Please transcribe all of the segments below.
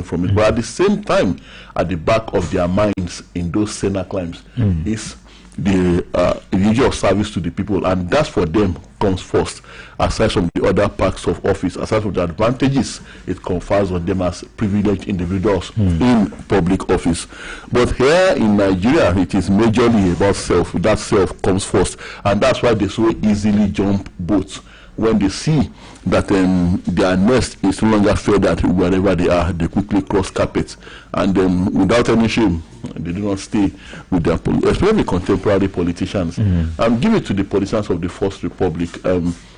from it. But at the same time, at the back of their minds in those Senate climbs is the duty of service to the people, and that's for them comes first, aside from the other parts of office, aside from the advantages it confers on them as privileged individuals in public office. But here in Nigeria, it is majorly about self. That self comes first, and that's why they so easily jump boats when they see that their nest is no longer feathered wherever they are. They quickly cross carpets, and without any shame, they do not stay with their especially contemporary politicians. Give it to the politicians of the First Republic.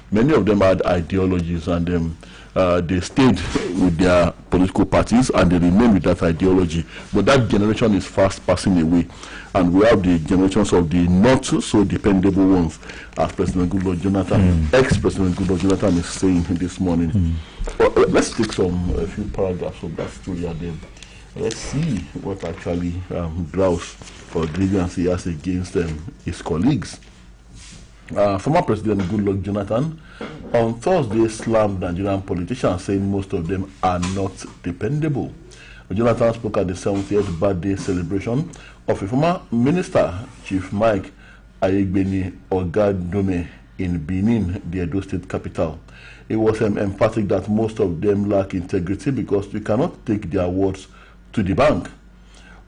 Many of them had ideologies, and they stayed with their political parties, and they remain with that ideology. But that generation is fast passing away, and we have the generations of the not so dependable ones, as President Goodluck Jonathan, ex-President Goodluck Jonathan, is saying this morning. Let's take a few paragraphs of that story, and then let's see what actually grouse or grievance he has against his colleagues. Former President Goodluck Jonathan on Thursday slammed Nigerian politicians, saying most of them are not dependable. Jonathan spoke at the 70th birthday celebration of a former minister, Chief Mike Ayegbeni Ogadome, in Benin, the Edo State capital. He was emphatic that most of them lack integrity because you cannot take their words to the bank.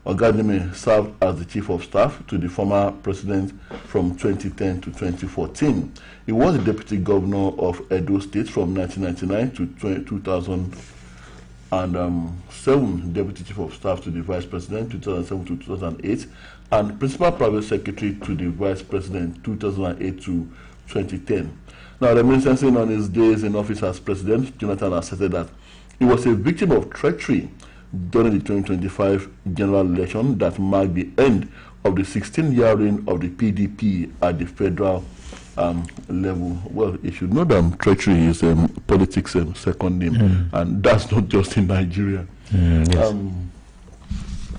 Ogadome served as the chief of staff to the former president from 2010 to 2014. He was the deputy governor of Edo State from 1999 to 2007, deputy chief of staff to the vice president 2007 to 2008, and principal private secretary to the vice president 2008 to 2010. Now, reminiscing on his days in office as president, Jonathan asserted that he was a victim of treachery during the 2025 general election that marked the end of the 16-year reign of the PDP at the federal level. Well, you should know that treachery is politics' second name, and that's not just in Nigeria. Yes.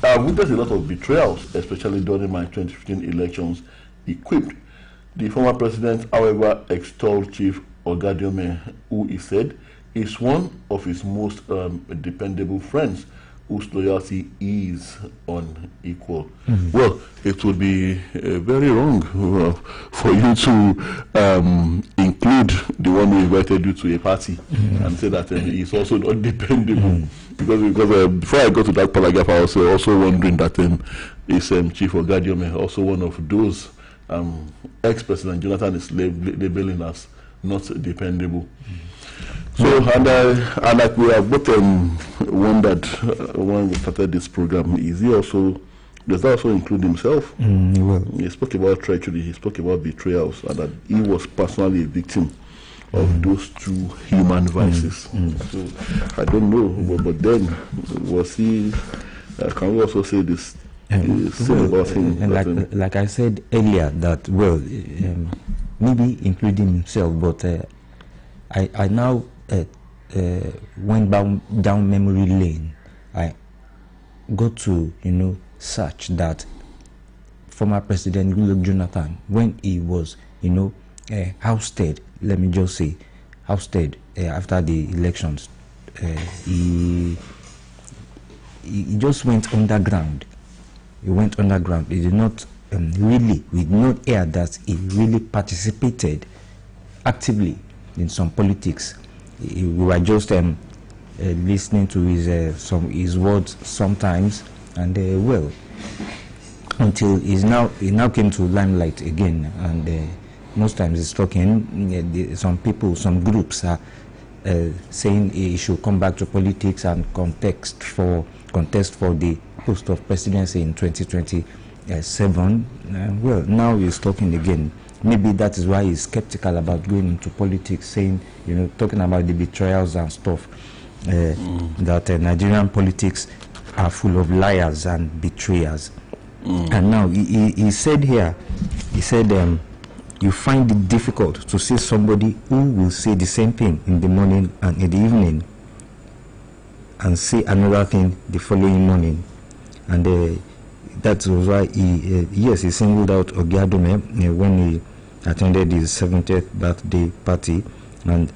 I witnessed a lot of betrayals, especially during my 2015 elections. Equipped. The former president, however, extolled Chief Ogadome, who he said is one of his most dependable friends, whose loyalty is unequal. Well, it would be very wrong for you to include the one who invited you to a party and say that he's also not dependable. Because before I got to that paragraph, I was also wondering that is Chief Ogadome also one of those ex-President Jonathan is labeling as not dependable. So, and like we have both wondered when we started this program, does that also include himself? Well, he spoke about treachery, he spoke about betrayals, and that he was personally a victim of those two human vices. So, I don't know, but then was he, can we also say this? About him, like I said earlier, that, well, maybe including himself, but I now went down memory lane. I got to, search that former President Goodluck Jonathan, when he was, ousted, let me just say, ousted after the elections, he just went underground. He went underground. He did not we did not hear that he really participated actively in some politics. We were just listening to his words sometimes, and well, until he now came to limelight again, and most times he's talking. Some people, some groups are saying he should come back to politics and contest for the post of presidency in 2027. Well, now he's talking again. Maybe that is why he's skeptical about going into politics, saying, talking about the betrayals and stuff, that Nigerian politics are full of liars and betrayers. And now he said here, you find it difficult to see somebody who will say the same thing in the morning and in the evening, and say another thing the following morning. And that was why he singled out Ogadome when he attended his 70th birthday party, and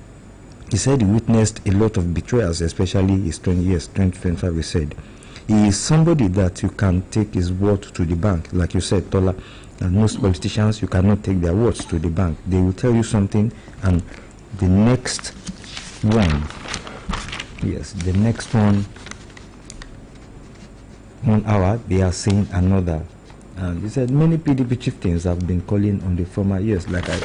he said he witnessed a lot of betrayals, especially his 20 years, 2025, he said. He is somebody that you can take his word to the bank. Like you said, Tola, and most politicians, you cannot take their words to the bank. They will tell you something, and the next one, the next 1 hour, they are saying another. And he said many PDP chieftains have been calling on the former years, like I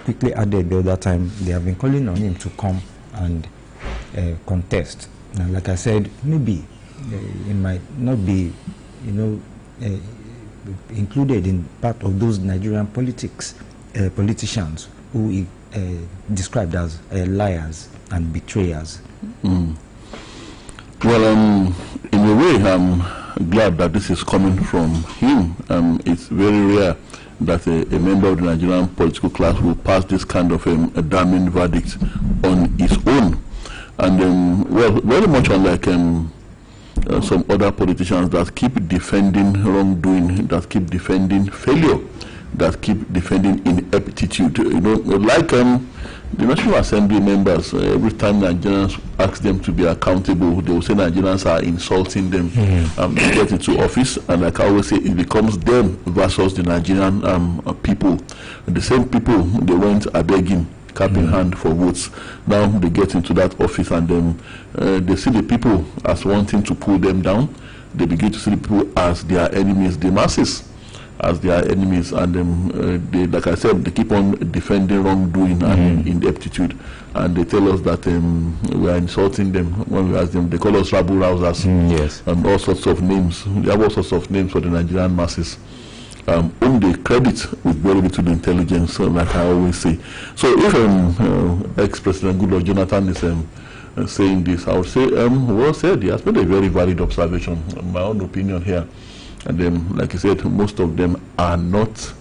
quickly added the other time, they have been calling on him to come and contest. And like I said, maybe it might not be, included in part of those Nigerian politicians who he described as liars and betrayers. Well, in a way, I'm glad that this is coming from him. It's very rare that a member of the Nigerian political class will pass this kind of a damning verdict on his own. And, well, very much unlike some other politicians that keep defending wrongdoing, that keep defending failure, that keep defending ineptitude. Like the National Assembly members, every time Nigerians ask them to be accountable, they will say Nigerians are insulting them. They get into office, and like I always say, it becomes them versus the Nigerian people. The same people, they went begging, cap in hand for votes. Now they get into that office, and then they see the people as wanting to pull them down. They begin to see the people as their enemies, the masses as their enemies, and they, like I said, they keep on defending wrongdoing and ineptitude, and they tell us that we are insulting them when we ask them. They call us rabble rousers, and all sorts of names. They have all sorts of names for the Nigerian masses, whom they credit with very little intelligence, like I always say. So if ex-President Goodluck Jonathan is saying this, I would say, well said. He has made a very valid observation, my own opinion here. And then, like I said, most of them are not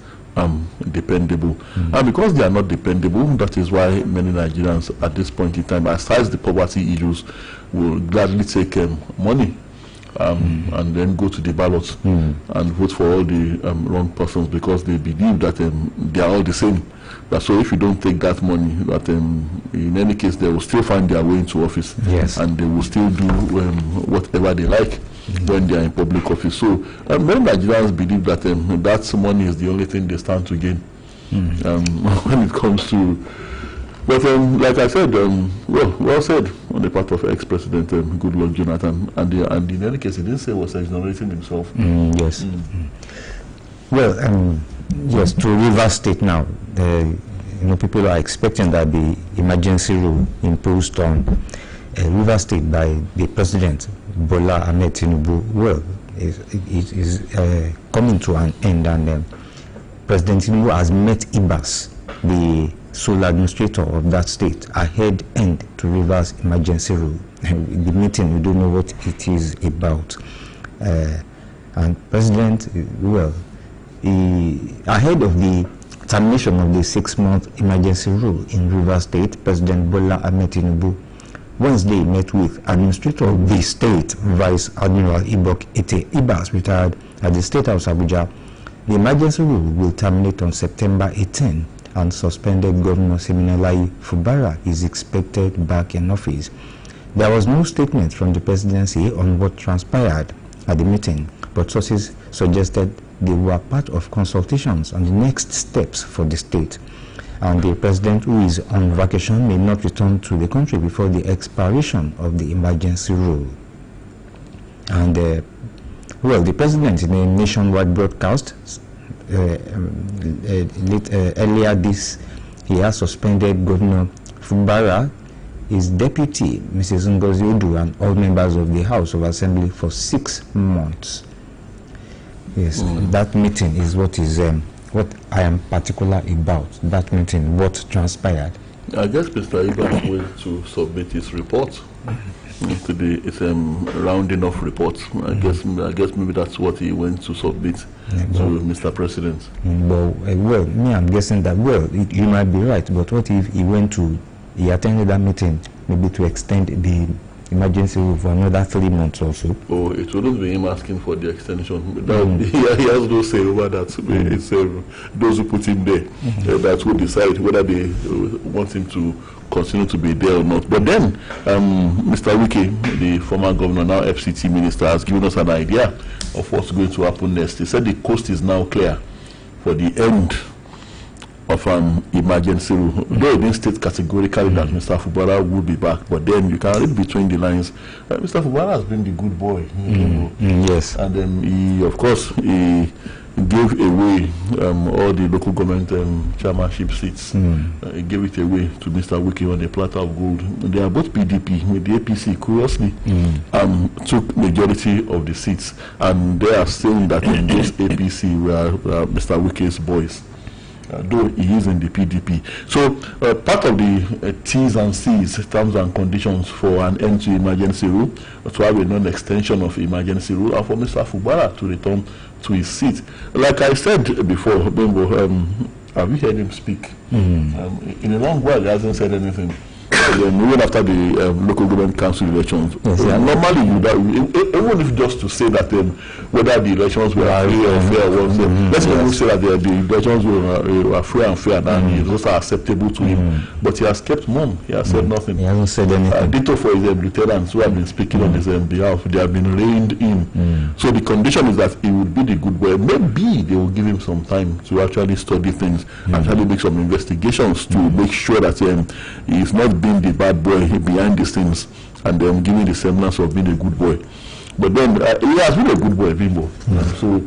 dependable. And because they are not dependable, that is why many Nigerians at this point in time, aside the poverty issues, will gladly take money and then go to the ballots and vote for all the wrong persons, because they believe that they are all the same. So if you don't take that money, that in any case, they will still find their way into office, and they will still do whatever they like when they are in public office. So many Nigerians believe that that money is the only thing they stand to gain when it comes to. But like I said, well said on the part of ex-President Goodluck Jonathan, and in any case, he didn't say he was exonerating himself. Well, yes, to Rivers State now, people are expecting that the emergency rule imposed on Rivers State by the President Bola Ahmed Tinubu, well, is coming to an end, and President Tinubu has met Ibas, the sole administrator of that state, ahead end to Rivers emergency rule. The meeting, we don't know what it is about, and President, well, ahead of the termination of the 6-month emergency rule in Rivers State, President Bola Ahmed Tinubu Wednesday met with Administrator of the State, Vice Admiral Ibas, retired at the State House, Abuja. The emergency rule will terminate on September 18, and suspended Governor Siminalayi Fubara is expected back in office. There was no statement from the presidency on what transpired at the meeting, but sources suggested they were part of consultations on the next steps for the state. And the president, who is on vacation, may not return to the country before the expiration of the emergency rule. And, well, the president, in a nationwide broadcast earlier this, he has suspended Governor Fubara, his deputy, Mrs. Ngozi Odu, and all members of the House of Assembly for 6 months. Yes, that meeting is what I am particular about. That meeting, what transpired. I guess Mr. Ibas went to submit his report to it's rounding off report. I guess maybe that's what he went to submit to Mr. President. Well, me, I'm guessing that, you might be right, but what if he attended that meeting maybe to extend the emergency rule for another 3 months or so. Oh, it wouldn't be him asking for the extension. He has no say over that. It's those who put him there that will decide whether they want him to continue to be there or not. But then, Mr. Wike, the former governor, now FCT minister, has given us an idea of what's going to happen next. He said the coast is now clear for the end of an emergency rule. Though it didn't state categorically that Mr. Fubara will be back, but then you can read between the lines. Mr. Fubara has been the good boy. Yes. And then he, of course, he gave away all the local government chairmanship seats. He gave it away to Mr. Wike on a platter of gold. They are both PDP. With the APC, curiously, took majority of the seats. And they are saying that those APC were Mr. Wike's boys. Though he is in the PDP. So part of the T's and C's, terms and conditions for an end to emergency rule, to have a non-extension of emergency rule, and for Mr. Fubara to return to his seat. Like I said before, Bimbo, have you heard him speak? In a long while, he hasn't said anything. Even after the local government council elections, normally even if just to say that whether the elections were free or fair, let's even say that the elections were free and fair, and those are acceptable to him. But he has kept mum. He has said nothing. He hasn't said anything. Ditto for his lieutenants who have been speaking on his behalf. They have been reined in. So the condition is that he would be the good boy. Maybe they will give him some time to actually study things and actually make some investigations to make sure that he is not being the bad boy behind the scenes and giving the semblance of being a good boy. But then he has been a good boy, Bimbo. So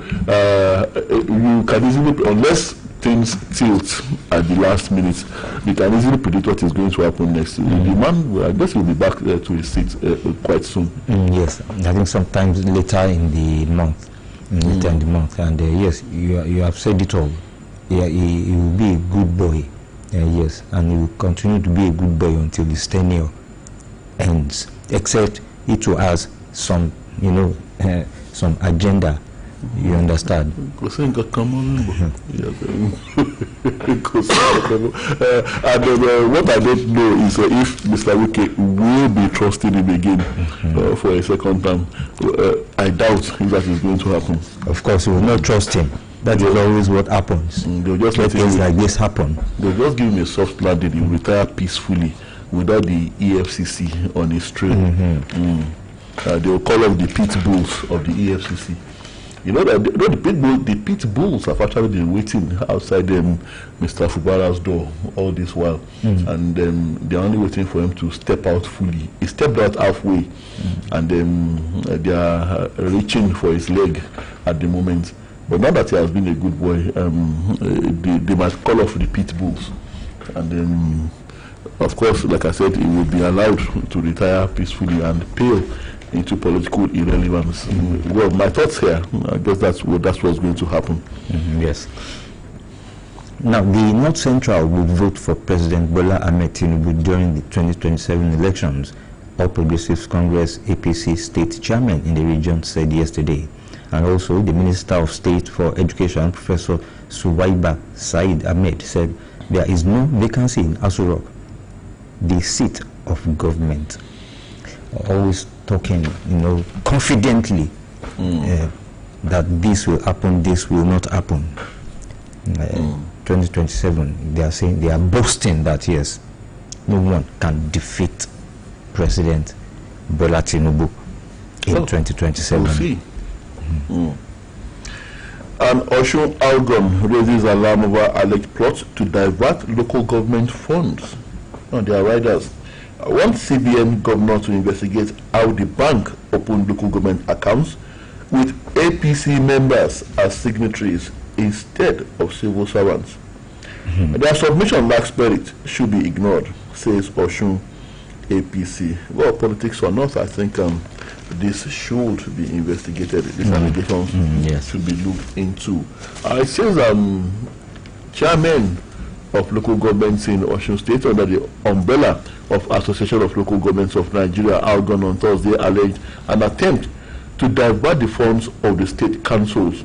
you can easily, unless things tilt at the last minute, you can easily predict what is going to happen next. The man, I guess, will be back to his seat quite soon. Yes, I think sometimes later in the month. And yes, you have said it all. Yeah, he will be a good boy. Yes, and he will continue to be a good boy until his tenure ends. Except it will has some, some agenda. You understand? And what I don't know is if Mr. Wike will be trusting him again for a second time. I doubt if that is going to happen. Of course, we will not trust him. That is always what happens. They'll just let things like this happen. They'll just give him a soft landing. He'll retire peacefully without the EFCC on his trail. They'll call off the pit bulls of the EFCC. You know that the pit bulls have actually been waiting outside Mr. Fubara's door all this while, and they're only waiting for him to step out fully. He stepped out halfway, and they are reaching for his leg at the moment. But now that he has been a good boy, they might call off the pit bulls, and then, of course, like I said, he will be allowed to retire peacefully and pale into political irrelevance. Well, my thoughts here, I guess that's what's going to happen. Yes. Now, the North Central will vote for President Bola Ahmed Tinubu during the 2027 elections, All Progressives Congress APC state chairman in the region said yesterday. And also, the Minister of State for Education, Professor Suwaiba Said Ahmed, said there is no vacancy in Aso Rock, the seat of government. Always talking, confidently that this will happen, this will not happen. 2027, they are saying, they are boasting that yes, no one can defeat President Bola Tinubu in 2027. We'll see. And Oshun Algon raises alarm over alleged plot to divert local government funds. Their riders want CBN governor to investigate how the bank opened local government accounts with APC members as signatories instead of civil servants. Their submission lacks merit, should be ignored, says Oshun APC. Well, politics or not, I think this should be investigated. These allegations should be looked into. It says chairman of local governments in Osun State under the umbrella of Association of Local Governments of Nigeria, Algon, on Thursday alleged an attempt to divert the funds of the state councils.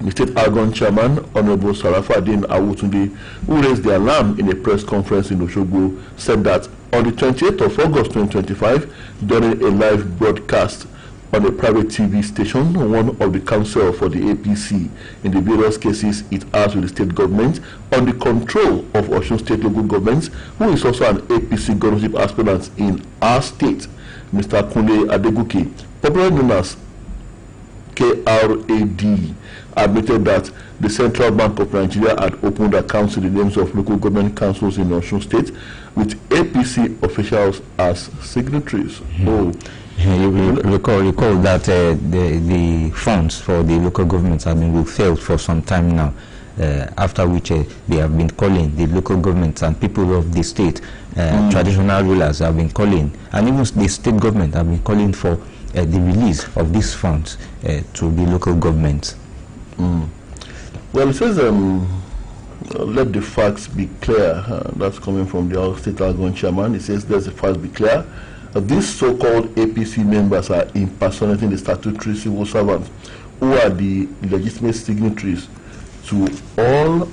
The state Algon chairman, Honorable Sarafa Din Awutunde, who raised the alarm in a press conference in Osogbo, said that On the 28th of August 2025, during a live broadcast on a private TV station, one of the counsel for the APC in the various cases it has with the state government on the control of Osun State local governments, who is also an APC governorship aspirant in our state, Mr. Kunle Adegoke, popularly known as KRAD, admitted that the Central Bank of Nigeria had opened accounts in the names of local government councils in Osun State with APC officials as signatories. You recall that the funds for the local governments have been withheld for some time now, after which they have been calling the local governments and people of the state, traditional rulers have been calling, and even the state government have been calling for the release of these funds to the local governments. Well, it says, let the facts be clear. That's coming from the state outgoing chairman. It says, let the facts be clear. These so-called APC members are impersonating the statutory civil servants who are the legitimate signatories to all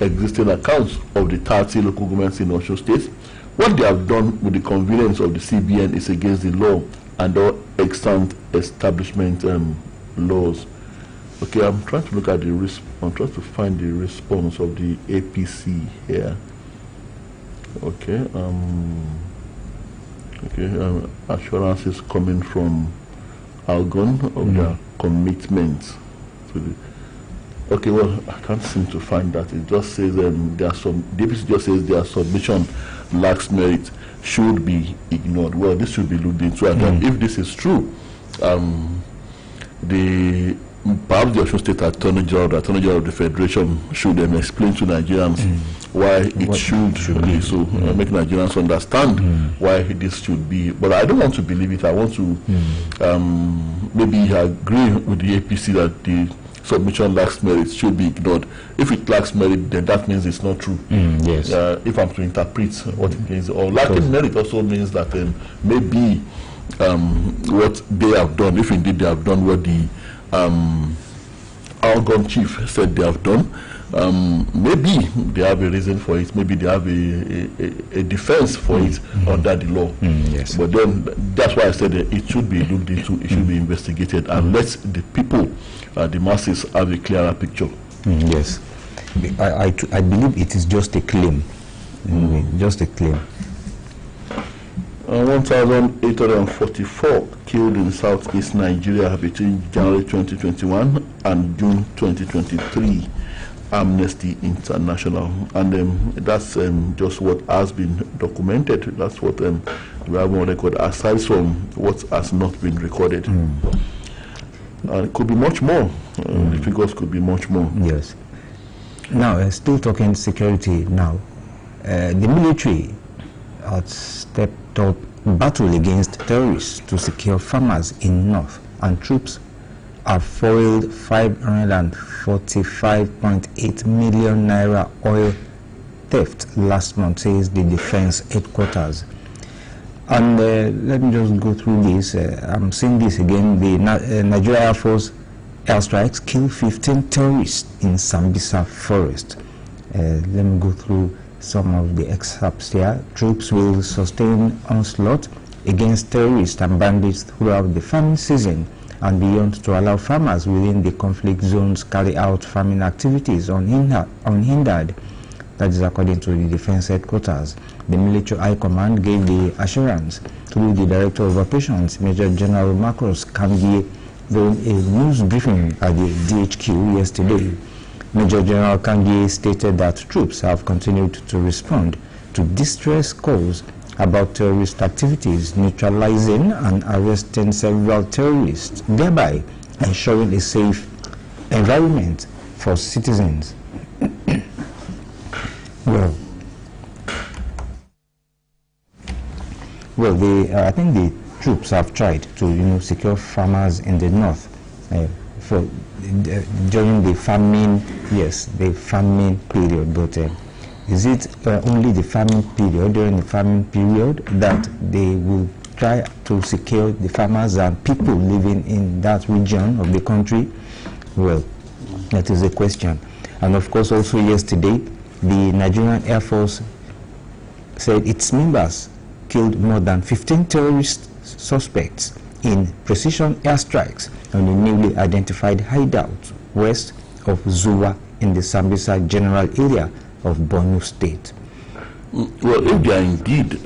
existing accounts of the 30 local governments in Osun State. What they have done with the convenience of the CBN is against the law and all extant establishment laws. Okay, I'm trying to look at the I'm trying to find the response of the APC here. Okay, assurance is coming from Algon of their commitment to the. Okay, well, I can't seem to find that. It just says the APC just says their submission lacks merit, should be ignored. Well, this should be looked into, and if this is true, perhaps the Osun State Attorney General of the Federation should explain to Nigerians why it should be so, make Nigerians understand why this should be. But I don't want to believe it. I want to maybe agree with the APC that the submission lacks merit, should be ignored. If it lacks merit, then that means it's not true. Yes. If I'm to interpret what it means, or lacking merit also means that maybe what they have done, if indeed they have done what the Algon chief said they have done, maybe they have a reason for it, maybe they have a defense for it under the law. Yes. But then that's why I said it should be looked into, it should be investigated, and let the people, the masses, have a clearer picture. Yes. I believe it is just a claim. Just a claim. 1,844 killed in southeast Nigeria between January 2021 and June 2023, Amnesty International. And that's just what has been documented. That's what we have on record, aside from what has not been recorded. It could be much more. The figures could be much more. Yes. Now, still talking security now. The military has stepped up battle against terrorists to secure farmers in North, and troops have foiled 545.8 million naira oil theft last month, says the Defense Headquarters. And let me just go through this. I'm seeing this again. The Nigeria Air Force airstrikes kill 15 terrorists in Sambisa Forest. Let me go through some of the excerpts here. Troops will sustain onslaught against terrorists and bandits throughout the farming season and beyond to allow farmers within the conflict zones carry out farming activities unhindered. That is according to the Defense Headquarters. The Military High Command gave the assurance through the Director of Operations, Major General Macros Kambie, during a news briefing at the DHQ yesterday. Major General Kambie stated that troops have continued to respond to distress calls about terrorist activities, neutralizing and arresting several terrorists, thereby ensuring a safe environment for citizens. I think the troops have tried to, secure farmers in the north during the famine. Yes, the famine period. But is it only the famine period, during the famine period, that they will try to secure the farmers and people living in that region of the country? Well, that is a question. And of course, also yesterday, the Nigerian Air Force said its members killed more than 15 terrorist suspects in precision airstrikes on a newly identified hideout west of Zuwa in the Sambisa general area of Borno State. Well, if they are indeed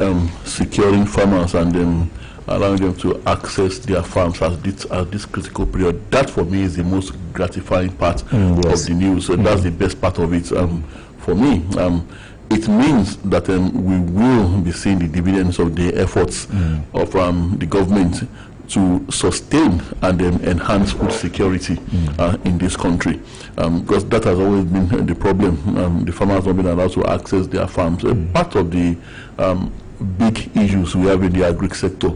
securing farmers and allowing them to access their farms at this critical period, that for me is the most gratifying part of the news. So that's the best part of it. For me, it means that we will be seeing the dividends of the efforts of the government to sustain and enhance food security in this country, because that has always been the problem. The farmers have not been allowed to access their farms. Part of the big issues we have in the agri sector,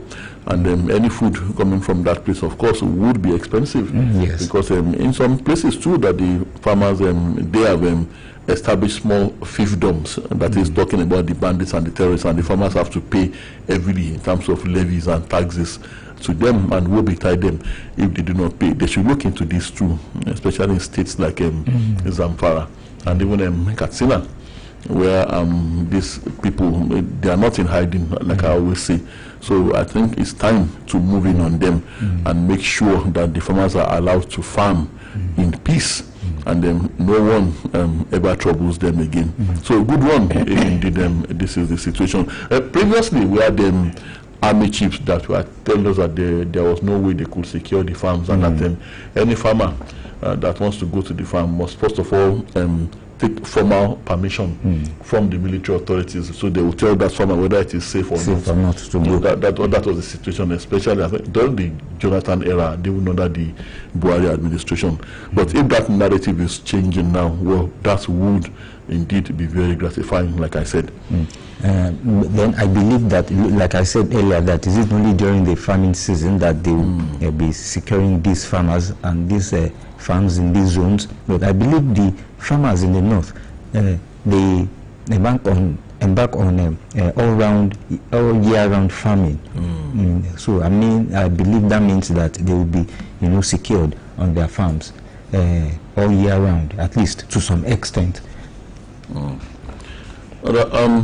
and any food coming from that place, of course, would be expensive. Yes. Because in some places too that the farmers they have established small fiefdoms, that is talking about the bandits and the terrorists, and the farmers have to pay every in terms of levies and taxes to them, and will be tied them if they do not pay. They should look into this too, especially in states like Zamfara and even Katsina, where these people, they are not in hiding, like I always say. So I think it's time to move in on them and make sure that the farmers are allowed to farm in peace, and no one ever troubles them again. So a good one, indeed. This is the situation. Previously, we had army chiefs that were telling us that there was no way they could secure the farms, and that any farmer that wants to go to the farm must first of all take formal permission from the military authorities. So they will tell that farmer whether it is safe or not to go. That was the situation, especially I think during the Jonathan era, they will know that the Buhari administration. But if that narrative is changing now, well, that would indeed be very gratifying, like I said. Then I believe that, like I said earlier, that is it only during the farming season that they will be securing these farmers and these farms in these zones. But I believe the farmers in the north, they embark on all year-round farming. So I believe that means that they will be, secured on their farms all year round, at least to some extent.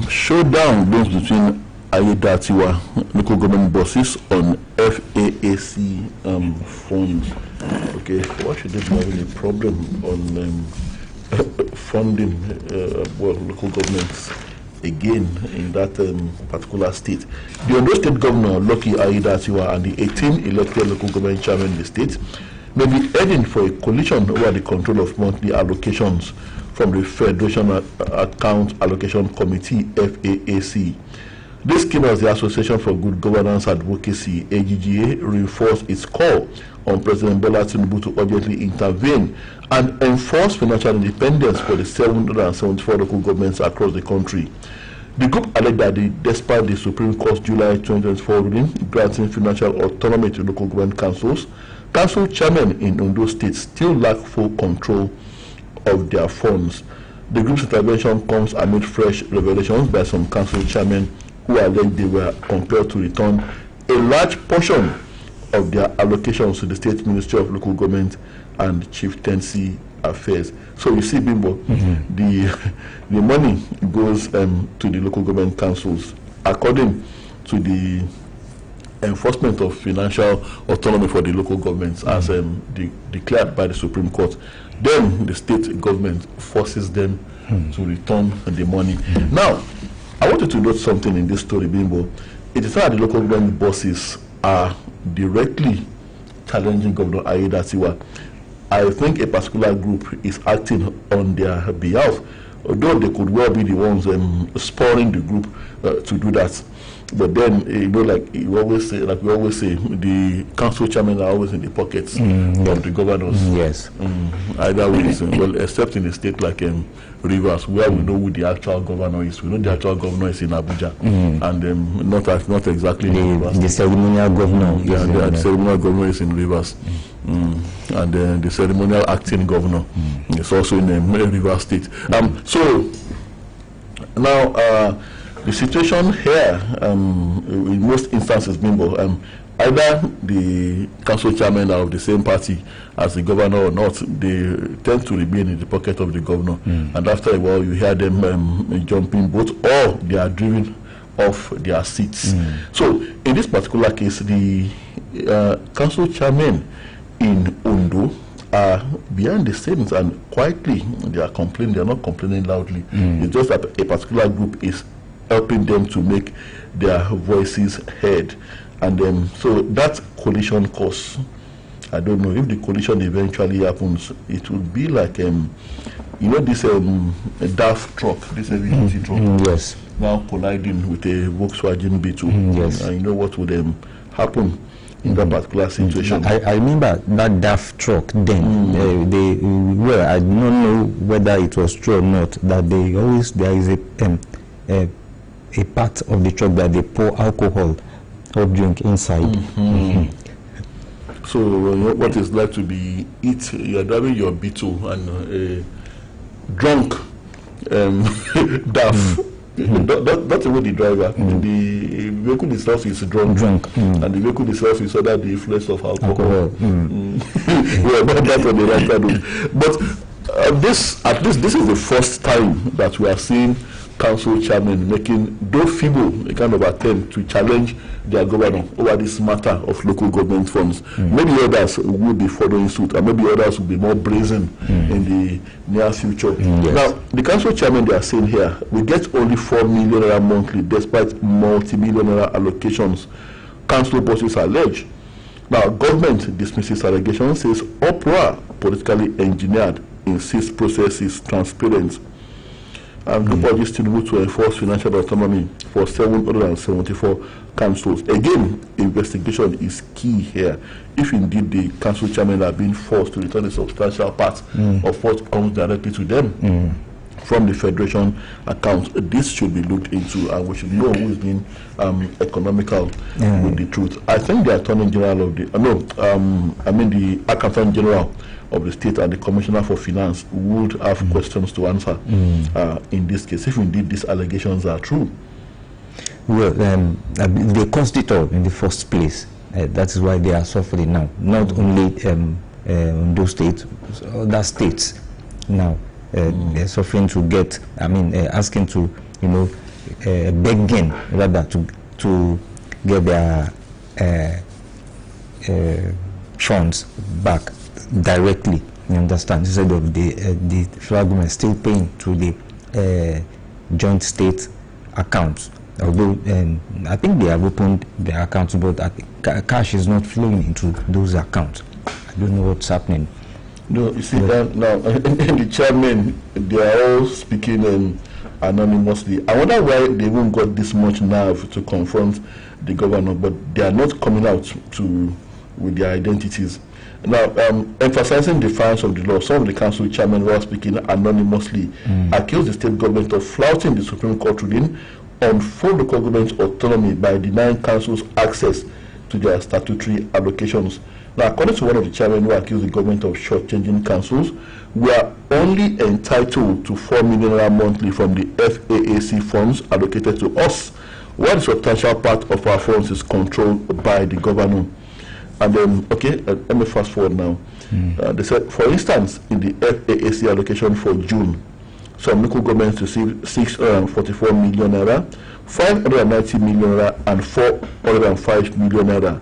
Showdown goes between Ayedatiwa local government bosses on FAAC funds. Okay, why should they be having a problem on funding local governments again in that particular state? The Ondo State Governor Lucky Ayedatiwa and the 18 elected local government chairmen in the state may be heading for a coalition over the control of monthly allocations from the Federation Account Allocation Committee, FAAC. This came as the Association for Good Governance Advocacy, AGGA, reinforced its call on President Bola Tinubu to urgently intervene and enforce financial independence for the 774 local governments across the country. The group alleged that despite the Supreme Court's July 2024 ruling granting financial autonomy to local government councils, council chairmen in Ondo State still lack full control of their funds. The group's intervention comes amid fresh revelations by some council chairmen who alleged they were compelled to return a large portion of their allocations to the State Ministry of Local Government and Chieftaincy Affairs. So you see, Bimbo, the money goes to the local government councils according to the enforcement of financial autonomy for the local governments as declared by the Supreme Court. Then the state government forces them to return the money. Now, I wanted to note something in this story, Bimbo. It is not that the local government bosses are directly challenging Governor Ayedatiwa. I think a particular group is acting on their behalf, although they could well be the ones spurring the group to do that. But then, like we always say, the council chairmen are always in the pockets of the governors. Yes. Either way, well, except in a state like Rivers, where we know who the actual governor is. We know the actual governor is in Abuja, and not exactly the ceremonial governor. The ceremonial governor is in Rivers, and the ceremonial acting governor is also in Rivers State. So now. The situation here, in most instances, Bimbo, either the council chairman are of the same party as the governor or not, they tend to remain in the pocket of the governor. And after a while, you hear them jumping boat, or they are driven off their seats. So, in this particular case, the council chairman in Ondo are behind the scenes, and quietly they are complaining. They are not complaining loudly. It's just that a particular group is helping them to make their voices heard. And so that collision course, I don't know if the collision eventually happens, it would be like this DAF truck, this heavy duty truck, yes, now colliding with a Volkswagen Beetle. Yes. And you know what would happen in that particular situation. I remember that DAF truck then. I do not know whether it was true or not, that there is a part of the truck that they pour alcohol or drink inside. So what is like to be you are driving your Beetle and drunk DAF. That's the way the driver. The vehicle itself is drunk. And the vehicle itself is under the influence of alcohol. We are not that on the right side. But at least this is the first time that we are seeing council chairman making, though feeble, a kind of attempt to challenge their governor over this matter of local government funds. Maybe others will be following suit, and maybe others will be more brazen in the near future. Now, the council chairman, they are saying here, we get only 4 million naira monthly despite multi-million naira allocations. Council bosses allege. Now, government dismisses allegations, says uproar politically engineered, insists process is transparent. And group urges Tinubu to enforce financial autonomy for 774 councils. Again, investigation is key here. If indeed the council chairmen are being forced to return a substantial part of what comes directly to them from the federation account, this should be looked into, and we should know who is being economical with the truth. I think the Attorney General of the the Accountant General of the state and the Commissioner for Finance would have questions to answer in this case, if indeed these allegations are true. Well, they caused it all in the first place. That is why they are suffering now. Not only in those states, other states now they're suffering to get. Asking to, begging rather to get their funds back directly, you understand, instead of the federal government still paying to the joint state accounts. Although I think they have opened their accounts, but I think cash is not flowing into those accounts. I don't know what's happening. No, you see that now, the chairman, they are all speaking anonymously. I wonder why they won't got this much nerve to confront the governor, but they are not coming out with their identities. Now, emphasizing defiance of the law, some of the council chairmen who are speaking anonymously accused the state government of flouting the Supreme Court ruling on full local government autonomy by denying councils access to their statutory allocations. Now, according to one of the chairmen who accused the government of shortchanging councils, we are only entitled to 4 million naira monthly from the FAAC funds allocated to us, while the substantial part of our funds is controlled by the governor. And then, let me fast forward now. They said, for instance, in the FAAC allocation for June, some local governments received 644 million naira, 590 million naira, and 405 million naira.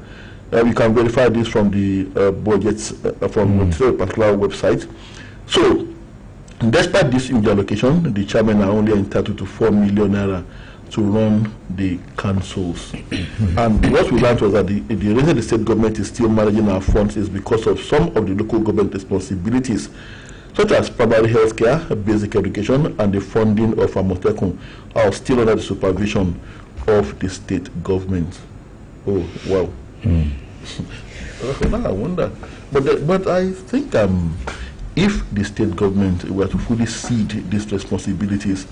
You can verify this from the budgets from a particular website. So, despite this huge allocation, the chairmen are only entitled to 4 million naira to run the councils. And what we learned was that the reason the state government is still managing our funds is because of some of the local government responsibilities, such as primary health care, basic education, and the funding of Amotekun are still under the supervision of the state government. Oh, wow. Now I wonder. But I think if the state government were to fully cede these responsibilities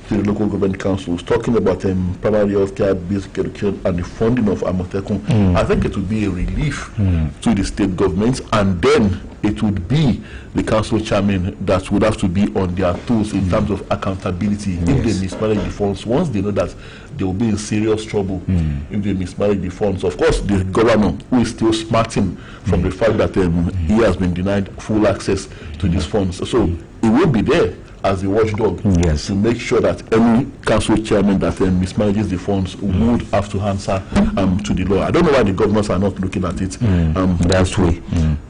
to the local government councils, talking about primary health care, basic education, and the funding of Amotekun, I think it would be a relief to the state governments, and then it would be the council chairman that would have to be on their toes in terms of accountability. If they mismanage the funds, once they know that they will be in serious trouble if they mismanage the funds. Of course, the governor, who is still smarting from the fact that he has been denied full access to these funds, so he will be there as a watchdog to make sure that any council chairman that mismanages the funds would have to answer to the law. I don't know why the governors are not looking at it that way.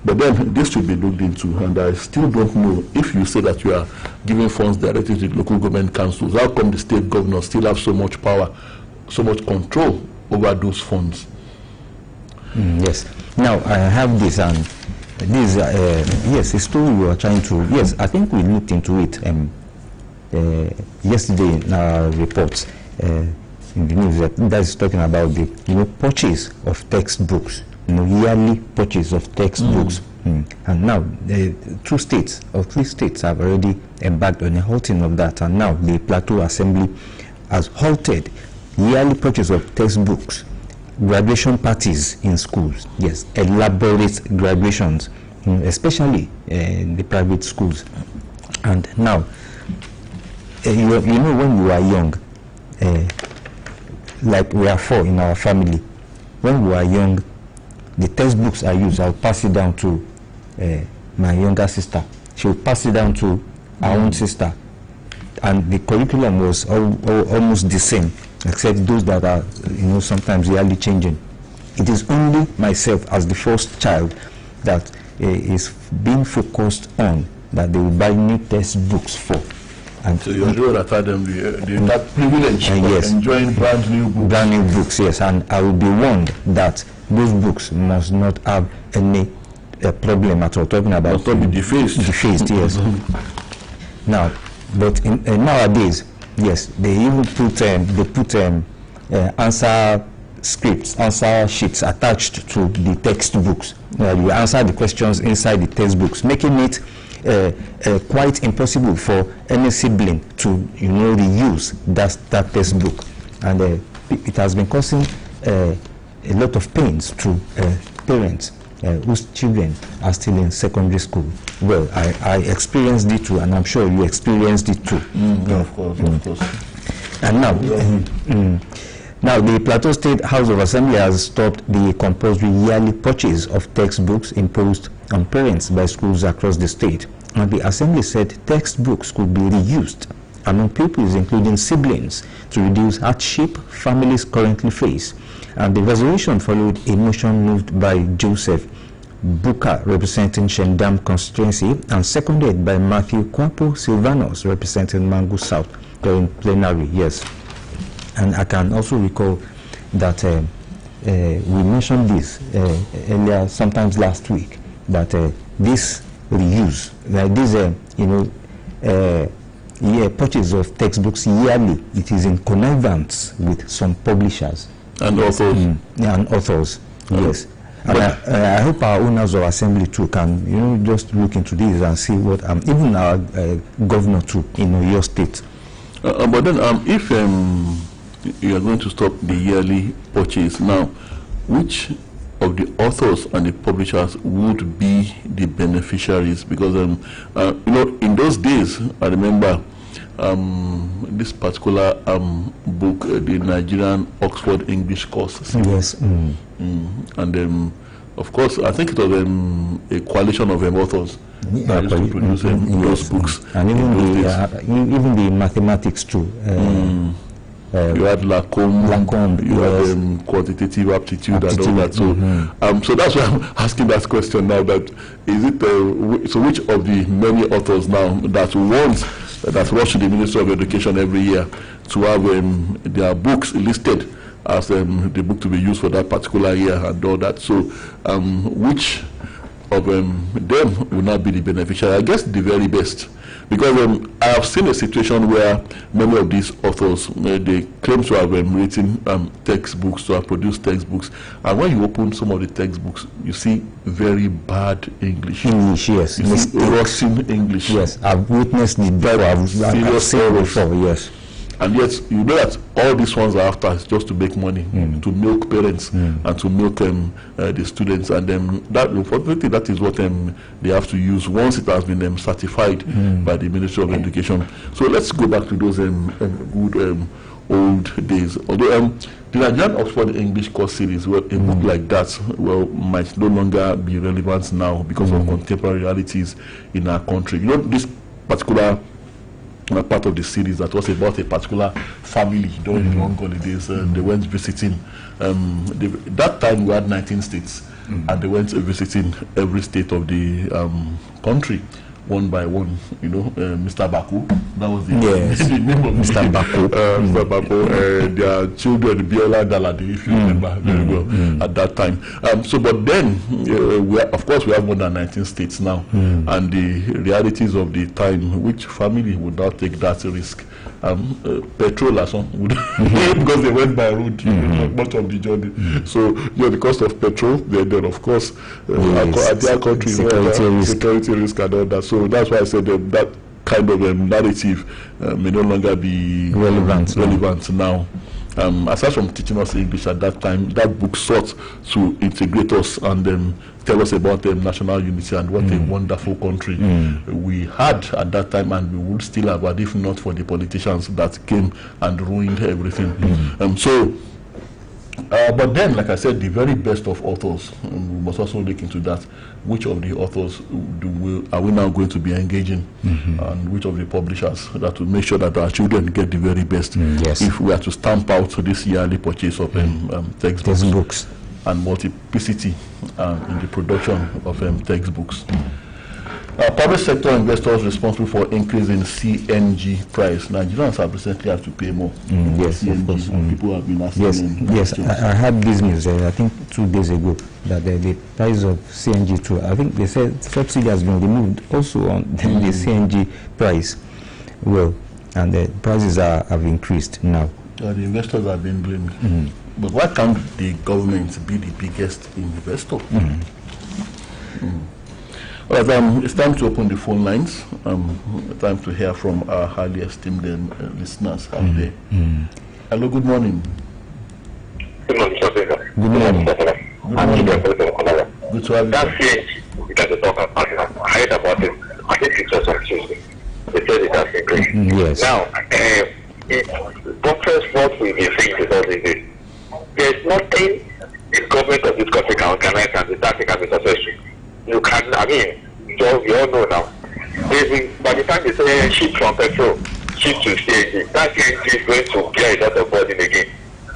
But then this should be looked into, and I still don't know, if you say that you are giving funds directly to the local government councils, how come the state governors still have so much power, so much control over those funds? Yes. Now I have this, and this yes, a story we were trying to, yes, I think we looked into it yesterday in our reports in the news that is talking about the purchase of textbooks, yearly purchase of textbooks. And now two states or three states have already embarked on a halting of that, and now the Plateau Assembly has halted yearly purchase of textbooks. Graduation parties in schools, yes, elaborate graduations, especially in the private schools. And now, you know, when we were young, like we are four in our family, when we were young, the textbooks I use, I'll pass it down to my younger sister. She'll pass it down to our own sister. And the curriculum was almost the same, except those that are, sometimes yearly changing. It is only myself as the first child that is being focused on that they will buy new textbooks for. And so you're sure that that privilege of enjoying brand new books. Brand new books, yes. And I will be warned that those books must not have any problem at all. Talking about must not be defaced. Defaced, yes. Now, but nowadays, yes, they even put answer scripts, answer sheets attached to the textbooks. You answer the questions inside the textbooks, making it quite impossible for any sibling to reuse that textbook, and it has been causing a lot of pains to parents whose children are still in secondary school. Well, I experienced it too, and I'm sure you experienced it too. Of course. And now, now the Plateau State House of Assembly has stopped the compulsory yearly purchase of textbooks imposed on parents by schools across the state. And the Assembly said textbooks could be reused among pupils, including siblings, to reduce hardship families currently face. And the resolution followed a motion moved by Joseph Buka, representing Shendam constituency, and seconded by Matthew Kwapo Silvanos, representing Mangu South, during plenary. Yes. And I can also recall that we mentioned this earlier, sometimes last week, that this reuse, purchase of textbooks yearly, it is in connivance with some publishers and authors. And authors, yes. And I hope our owners of assembly too can, just look into this and see what, even our governor too in your state. But then, if you are going to stop the yearly purchase now, which of the authors and the publishers would be the beneficiaries? Because in those days, I remember this particular book, the Nigerian Oxford English course. Yes. And of course, I think it was a coalition of authors that used to produce those books. And even the mathematics too. You had Lacombe, you had quantitative aptitude and all that. So, so that's why I'm asking that question now. That is it? So, which of the many authors now that rush to the Ministry of Education every year to have their books listed as the book to be used for that particular year and all that? So, which of them will not be the beneficiary? I guess the very best. Because I have seen a situation where many of these authors, they claim to have written textbooks, to have produced textbooks, and when you open some of the textbooks, you see very bad English. Yes. You see rotten English. Yes, I've witnessed the before. I've seen it before, yes. And yet, you know that all these ones are after is just to make money, to milk parents and to milk the students. And that, unfortunately, that is what they have to use once it has been certified by the Ministry of Education. So let's go back to those good old days. Although the Nigerian Oxford English course series, well, a book like that, well, might no longer be relevant now because of contemporary realities in our country. You know, this particular part of the series that was about a particular family during the long holidays. They went visiting. That time we had 19 states, and they went visiting every state of the country, one by one. You know, Mr. Baku. That was the name of Mr. Baku. Mr. Baku. Their children, Biola Daladi, if you remember very well at that time. But then, of course, we have more than 19 states now, and the realities of the time. Which family would not take that risk? Petrol or something, because they went by road much of the journey. So, the cost of petrol, then of course, their country, security risk and all that. So that's why I said that kind of narrative may no longer be relevant now. Aside from teaching us English at that time, that book sought to integrate us and tell us about national unity and what a wonderful country we had at that time, and we would still have, but if not for the politicians that came and ruined everything. But then, like I said, the very best of authors, we must also look into that. Which of the authors are we now going to be engaging, and which of the publishers, that will make sure that our children get the very best. If we are to stamp out this yearly purchase of textbooks and multiplicity in the production of textbooks. Public sector investors responsible for increase in CNG price. Nigerians have recently had to pay more. Yes, CNG. of course. People have been asking. Yes. I had this news. I think 2 days ago that the price of CNG too. I think they said subsidy has been removed also on the CNG price. Well, and the prices have increased now. The investors have been blamed. But why can't the government be the biggest investor? Well, it's time to open the phone lines. Time to hear from our highly esteemed listeners out there. Hello, good morning. Good morning, sir. Good morning. Good to have you. That CNG, we got to talk about it. I heard about it. I think it was on Tuesday. They said it has increased. Yes. Now, it buttress what we've been saying is all this. There's nothing the government of this country can organize and the tax can be successful. You can, we all know now. By the time they say shift from petrol, shift to CNG, that CNG is going to get a lot of burden again.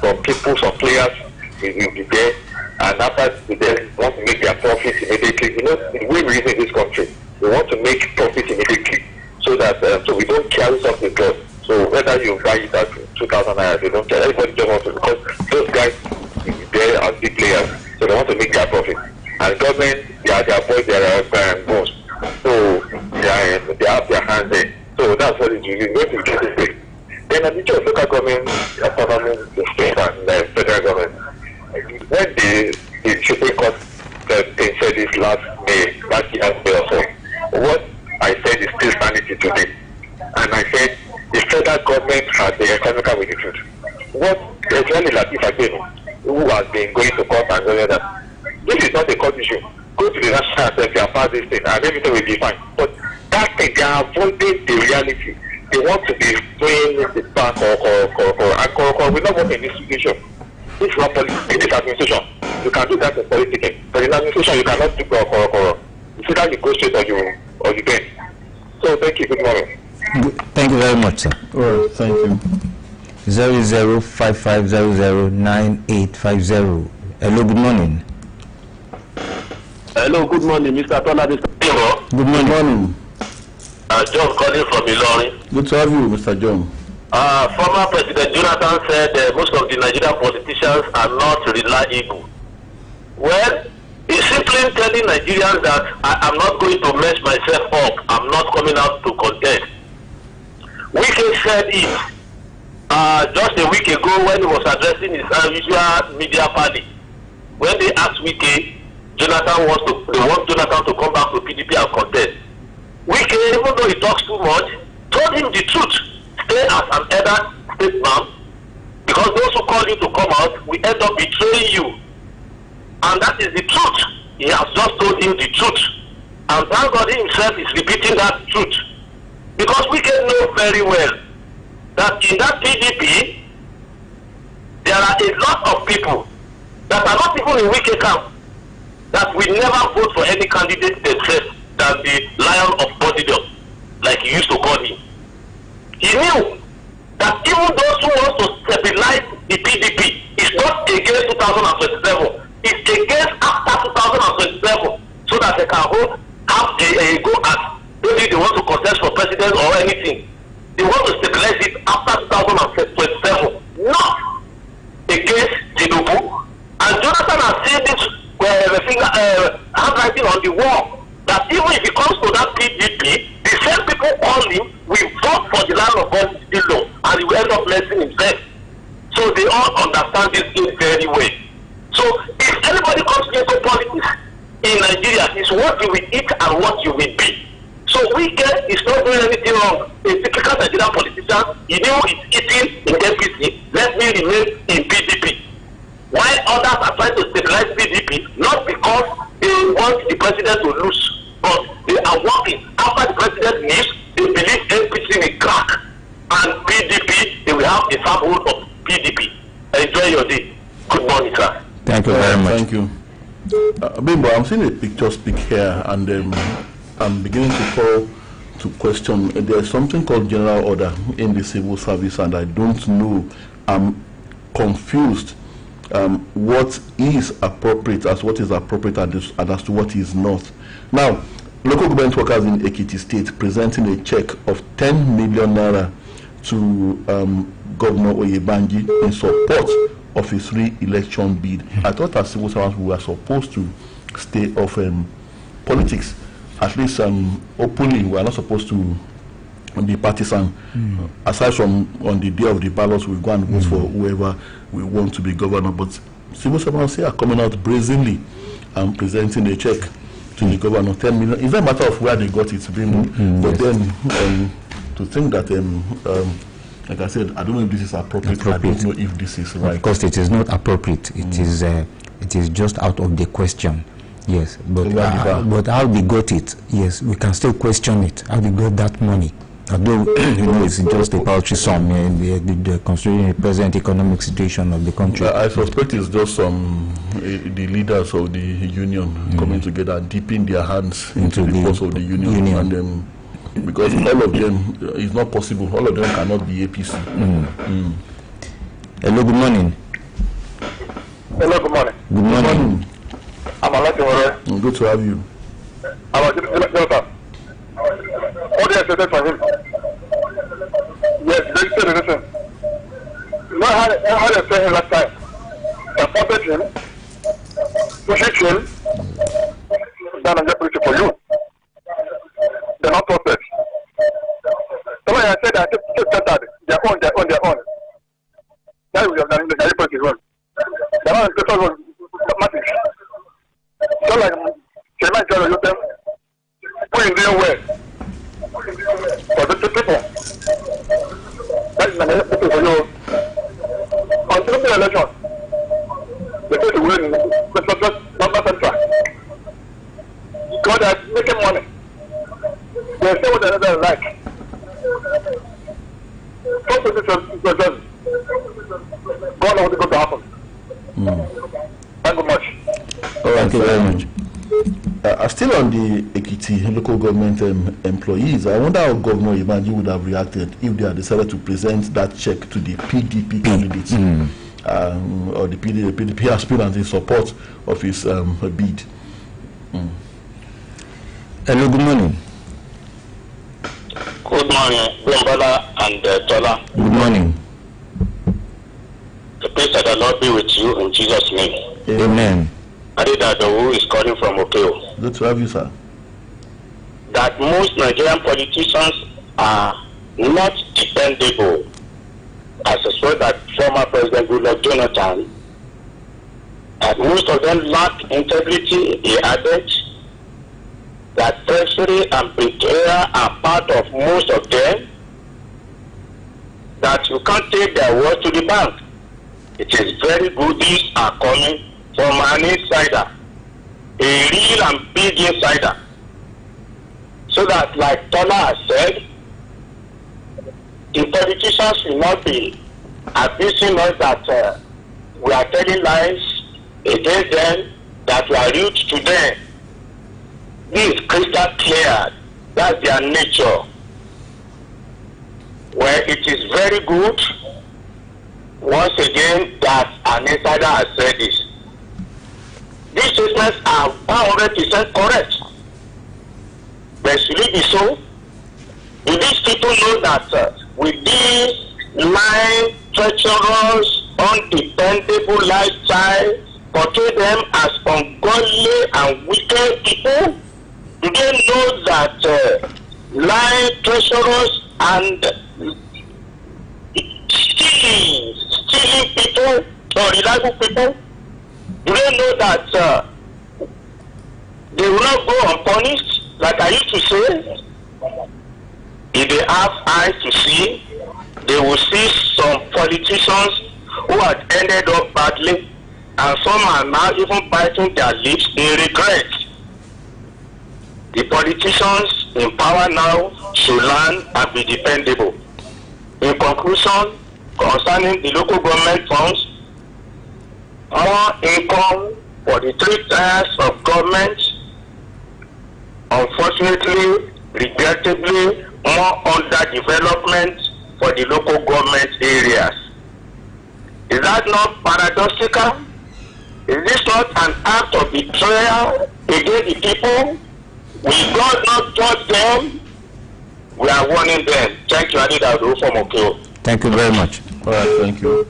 Some people, some players will be there, and after they want to make their profit immediately. You know, the way we live in this country, we want to make profit immediately, so that so we don't carry something close. So whether you buy it at 2,000 naira, they don't care. Everybody just wants to, because those guys there are big players, so they want to make their profit. And government, they avoid their goals. So they have their hands there. So that's what it's really going to get it. Then I need to look at government, autonomy, the state and the federal government. When the Supreme Court they said this last year or so, what I said is still sanity today. And I said the federal government has the economical with the truth. What exactly like if I say who has been going to court and all that. This is not a court issue. Go to the national assembly and pass this thing and everything will be fine. But that thing, they are avoiding the reality. They want to be doing the bank or we don't want an institution. This is not politics, it is administration. You can do that in politics. But in administration you cannot do it's either you go straight or you bend. So thank you, good morning. Thank you very much, sir. Thank you. 0055009850. Hello, good morning. Hello, good morning, Mr. Tola. Good morning. John calling from Ilorin. Good to have you, Mr. John. Former President Jonathan said most of the Nigerian politicians are not reliable. Well, he's simply telling Nigerians that I'm not going to mess myself up. I'm not coming out to contest. Wike said it just a week ago when he was addressing his usual media party. When they asked Wike, they want Jonathan to come back to PDP and contest. Wike, even though he talks too much, told him the truth. Stay as an elder statesman, because those who call you to come out will end up betraying you. And that is the truth. He has just told him the truth. And thank God himself is repeating that truth. Because we can know very well that in that PDP, there are a lot of people that are not even in Wike camp that will never vote for any candidate except than the Lion of Bodidom, like he used to call him. He knew that even those who want to stabilize the PDP is not against 2027, it's against after 2027, so that they can have a go at maybe they want to contest for president or anything. They want to stabilize it after 2027, not against Tinubu. And Jonathan has seen this handwriting on the wall that even if it comes to that PDP, the same people call him will vote for the land of God still law, and he will end up messing himself. So they all understand this thing very well. So if anybody comes into politics in Nigeria, it's what you will eat and what you will be. So Wike is not doing anything wrong. A typical Nigerian politician, he knew he's eating in APC, let me remain in PDP. While others are trying to stabilize PDP, not because they want the president to lose, but they are working. After the president leaves, they believe APC will crack, and PDP, they will have a firm hold of PDP. Enjoy your day. Good morning, sir. Thank you very much. Thank you. Bimbo, I'm seeing a picture speak here, and I'm beginning to call to question. There's something called general order in the civil service, and I don't know. I'm confused. What is appropriate as what is appropriate and as to what is not. Now, local government workers in Ekiti State presenting a check of 10 million naira to Governor Oyebanji in support of his re-election bid. I thought as civil servants we were supposed to stay off politics. At least openly, we are not supposed to be partisan. Aside from on the day of the ballots, we go and vote for whoever we want to be governor. But civil servants here are coming out brazenly and presenting a check to the governor, 10 million. It's not a matter of where they got it, but then to think that, like I said, I don't know if this is appropriate. I don't know if this is right. Of course, it is not appropriate. It is just out of the question. Yes, but how they got it? Yes, we can still question it. How they got that money? Although it's just a paltry sum, considering the present economic situation of the country. I suspect it's just the leaders of the union coming together and dipping their hands into the course of the union. And because all of them, it's not possible. All of them cannot be APC. Hello, good morning. Hello, good morning. Good morning. I'm Eleti Ofe. Good to have you. I'm a Jonathan. What do you expect from him? Yes, they said listen. You know how they said him last time? Supported him, pushed him, done a jeopardy for you. They're not perfect. So when I said that, they're on. Now we have done the jeopardy wrong. The one that was massive. So like, can I tell you them? Who is doing well? For the people. That is the people for you. Until the election, they say to win the number central. God is making money. They say what they like. Come to this judge. God knows what's going to happen. Thank you much. Thank you very much. Still on the Ekiti local government employees, I wonder how Governor Imanji would have reacted if they had decided to present that check to the PDP candidates or the PDP aspirants in support of his bid. Hello, good morning. Good morning, Bombala and Tola. Good morning. The peace of the Lord be with you in Jesus' name. Amen. Adedadowu is calling from Okeo. Good to have you, sir. That most Nigerian politicians are not dependable. I suspect that former President Goodluck Jonathan, that most of them lack integrity. He added that treachery and betrayal are part of most of them. That that you can't take their word to the bank. It is very good. These are coming from an insider, a real and big insider. So that, like Tola has said, the politicians will not be abusing us that we are telling lies against them, that we are rude to them. This is crystal clear. That's their nature. Well, it is very good, once again, that an insider has said this. These statements are 100% correct. But should it be so? Do these people know that with this lying, treacherous, undependable lifestyle, portray them as ungodly and wicked people? Do they know that lying, treacherous, and stealing people, unreliable people, do they know that they will not go unpunished? Like I used to say, if they have eyes to see, they will see some politicians who had ended up badly, and some are now even biting their lips in regret. The politicians in power now should learn and be dependable. In conclusion, concerning the local government funds, more income for the 3 tiers of government, unfortunately, regrettably, more underdevelopment for the local government areas. Is that not paradoxical? Is this not an act of betrayal against the people? Will God not judge them? We are warning them. Thank you, Adida Ofe. Thank you very much. All right, thank you.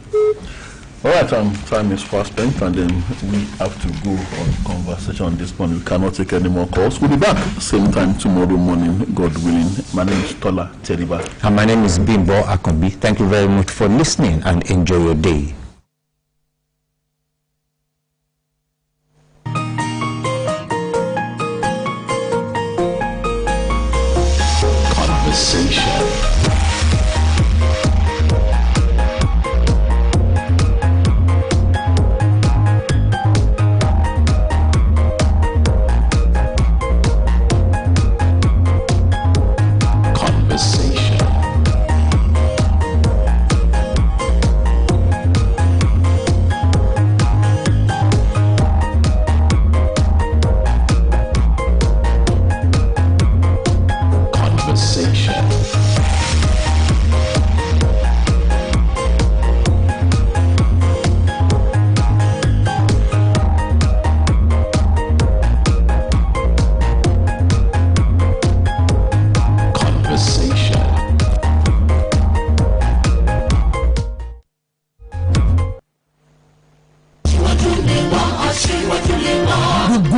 All right, time is fast spent, and then we have to go on conversation on this one. We cannot take any more calls. We'll be back same time tomorrow morning, God willing. My name is Tola Teriba. And my name is Bimbo Akombi. Thank you very much for listening, and enjoy your day.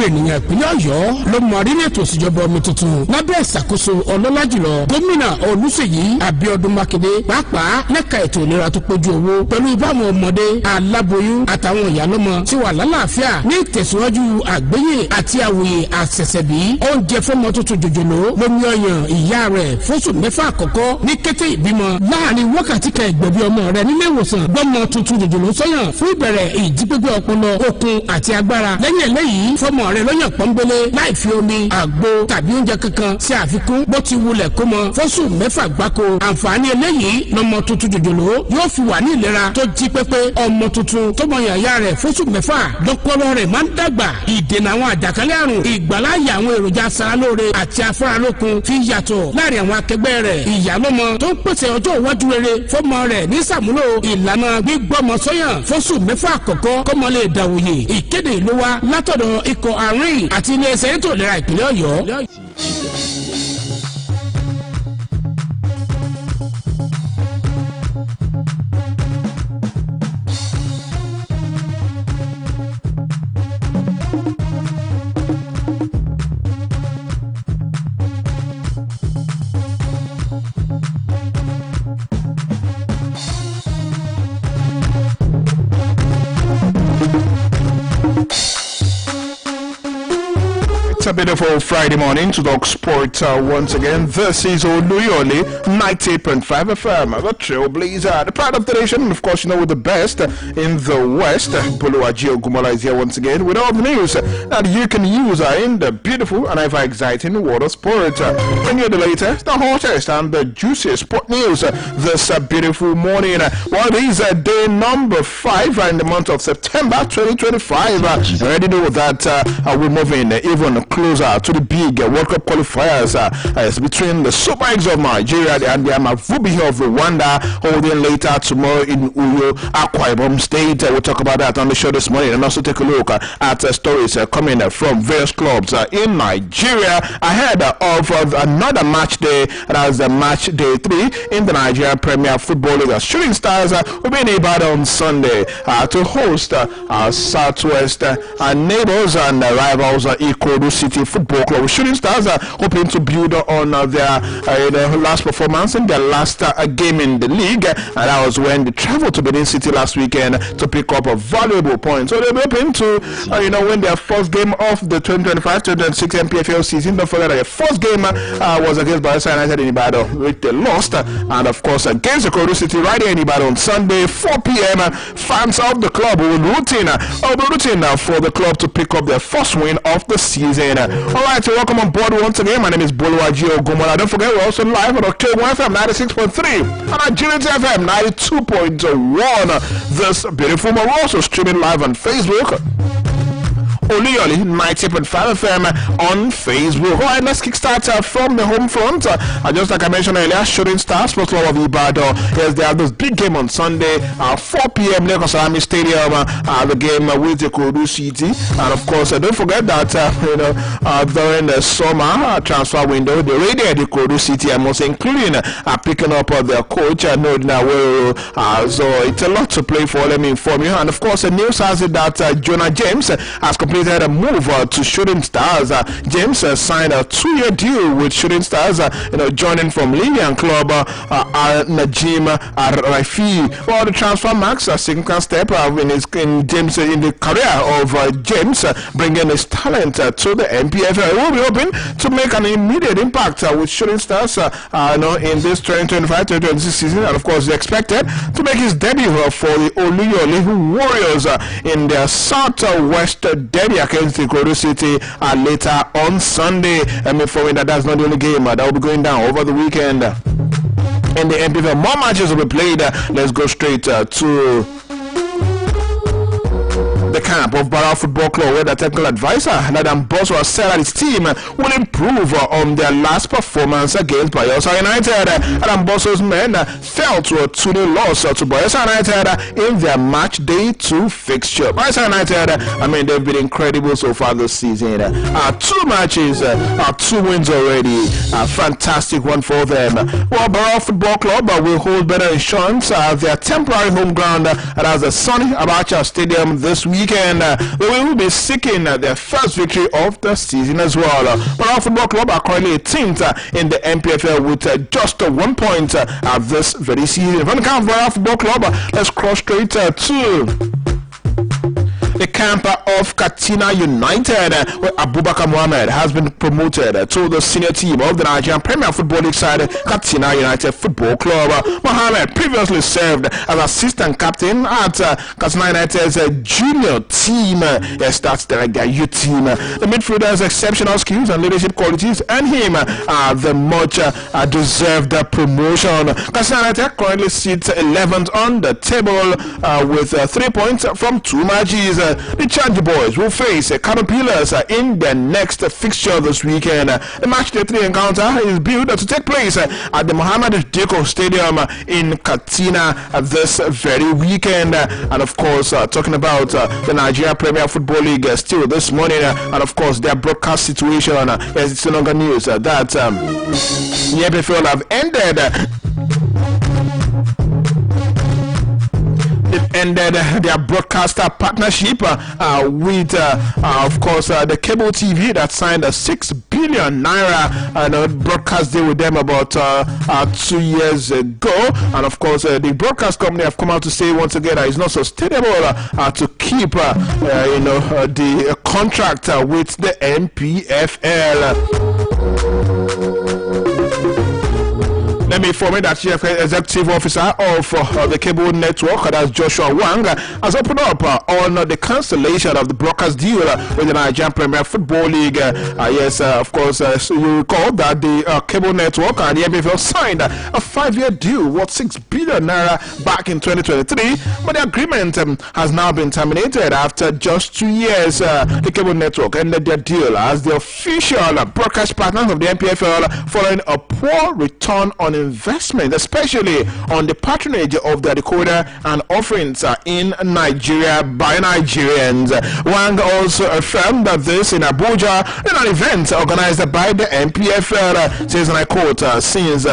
ènìyàn ìpínlẹ̀ Ọ̀yọ́ ló mọ rírì ètò ìṣèjọba omi tuntun lábẹ́ ìṣàkóso ọlọ́lá jùlọ gómìnà Olúṣèyí Abíọ́dún Mákindé, pàápàá lẹ́ka ètò ìlera tó péjú owó pẹ̀lú ìbámu ọmọdé aláboyún àtàwọn ìyálọ́mọ tí wà lálàáfíà ní ìtẹ̀síwájú àgbéyé àti àwòye àṣẹ̀ṣẹ̀bí oúnjẹ fọ́mọ tuntun jòjòló lómi ọyàn ìyá rẹ̀ fóṣù mẹ́fà àkọ́kọ́ ní kété ìbímọ láàrin wákàtí kan ìgbẹ̀bí ọmọ rẹ̀ nílé ìwòsàn gbọ́mọ tuntun jòjòló sọ́yàn fún ìbẹ̀rẹ̀ ìjípépé ọpọlọ okun àti agbára lẹ́yìn eléyìí fọ́mọ rẹ̀ lọ́yàn pọ́nbélé láì fi omi àgbo tàbí oúnjẹ kankan sí àfikún bó ti wulẹ̀ kó mọ fóṣù mẹ́fà gbáko. àǹfààní eléyìí lọ́mọ tuntun jòjòló yóò fi wà ní ìlera tó jí pépé. ọmọ tuntun tó mọ yàyà rẹ̀ fóṣù mẹ́fà lọ́pọlọ rẹ̀ máa ń dàgbà. ìdènà àwọn àjàkálẹ̀ àrùn ìgbàláyè àwọn èròjà aṣaralóore àti afáralókun fi yàtọ̀ láàrin àwọn akẹgbẹ́ rẹ̀. ìyálọ́mọ tó ń pèsè ọjọ́ iwájú rere fọ́mọ rẹ̀ ní sàmúlò ìlànà gbígbọ́mọ sọ́yàn fóṣù mẹ́fà àkọ́kọ́ kọ́mọ lè dàwòye. ìkéde ló wá látọ̀dọ̀ ikọ̀ àárín àti iléeṣẹ́ ètò ìlera ìpínlẹ̀ Ọ̀yọ́. beautiful Friday morning to talk sport once again. This is Oluyole 98.5 FM, the Trailblazer, the pride of the nation, and of course, with the best in the West. Oluyole Gumala is here once again with all the news that you can use in the beautiful and ever exciting world of sport. Bring you the latest, the hottest, and the juiciest sport news this beautiful morning. Well, it is day number 5 in the month of September 2025. I already know that we're moving even closer to the big World Cup qualifiers between the Super Eagles of Nigeria and the Amavubi of Rwanda, holding later tomorrow in Uyo, Akwa Ibom State. We'll talk about that on the show this morning, and also take a look at stories coming from various clubs in Nigeria ahead of another match day. That's match day 3 in the Nigeria Premier Football League. Shooting Stars will be in Ibadan on Sunday to host our Southwest neighbors and rivals Ikorodu City Football Club. Shooting Stars are hoping to build on their last performance in their last game in the league, and that was when they traveled to Benin City last weekend to pick up a valuable point. So they'll be hoping to win their first game of the 2025-2026 MPFL season. Don't forget that their first game was against Bayelsa United in Ibadan, which they lost, and of course against Ikorodu City right here in Ibadan on Sunday 4 p.m. Fans of the club will be rooting for the club to pick up their first win of the season. Alright, so welcome on board once again. My name is Oluyole Gomola. Don't forget, we're also live on October FM 96.3 and Agility FM 92.1. This beautiful one. We're also streaming live on Facebook. Oluyole 90.5 FM on Facebook. Alright, let's kickstart from the home front. Just like I mentioned earlier, Shooting Stars Sports Club of Ibadan. Yes, they have this big game on Sunday, 4 p.m. Lagos Army Stadium. The game with the Ikorodu City, and of course, don't forget that during the summer transfer window, they raided the Ikorodu City, and also including picking up their coach Nodinawero. So it's a lot to play for. Let me inform you. And of course, the news has it that Jonah James has completed a move to Shooting Stars. James signed a 2-year deal with Shooting Stars, joining from Libyan club Najim Raifi. Well, the transfer marks a significant step in the career of James, bringing his talent to the MPFL. He will be hoping to make an immediate impact with Shooting Stars in this 2025-2026 season, and of course, he's expected to make his debut for the Oluyole Warriors in their Southwest derby against the Ikorodu City later on Sunday. I'm informing that that's not the only game that will be going down over the weekend in the MPFL. More matches will be played. Let's go straight to the camp of Barra Football Club, where the technical advisor Adam Bosso has said that his team will improve on their last performance against Bayelsa United. Adam Bosso's men fell to a 2-0 loss to Bayelsa United in their match day 2 fixture. Bayelsa United, they've been incredible so far this season. 2 matches, 2 wins already. A fantastic one for them. Well, Barra Football Club will hold better insurance their temporary home ground at the Sonny Abacha Stadium this weekend. They will be seeking their first victory of the season as well. Barra Football Club are currently 18th in the MPFL with just 1 point this very season. From the camp of Barra Football Club, let's cross straight to the camp of Katsina United, where Abubakar Mohammed has been promoted to the senior team of the Nigerian Premier Football League side, Katsina United Football Club. Mohammed previously served as assistant captain at Katsina United's junior team. Yes, that's their youth team. The midfielder's exceptional skills and leadership qualities earn him the much deserved promotion. Katsina United currently sits 11th on the table with 3 points from 2 matches. The Changi Boys will face Caterpillars in their next fixture this weekend. The match day 3 encounter is billed to take place at the Mohammed Diko Stadium in Katsina this very weekend. And of course, talking about the Nigeria Premier Football League still this morning, and of course their broadcast situation, it's no longer news that the MPFL have ended the ended their broadcaster partnership with, of course, the cable TV that signed a 6 billion naira broadcast deal with them about 2 years ago. And of course, the broadcast company have come out to say once again that it's not sustainable to keep, the contract with the NPFL. Let me inform you that Chief Executive Officer of the cable network, that's Joshua Wang, has opened up on the cancellation of the broadcast deal with the Nigerian Premier Football League. Of course, so you recall that the cable network and the NPFL signed a 5-year deal worth 6 billion naira back in 2023, but the agreement has now been terminated after just 2 years. The cable network ended their deal as the official broadcast partners of the NPFL following a poor return on investment, especially on the patronage of the decoder and offerings in Nigeria by Nigerians. Wang also affirmed that this in Abuja in an event organized by the NPFL, says, and I quote, since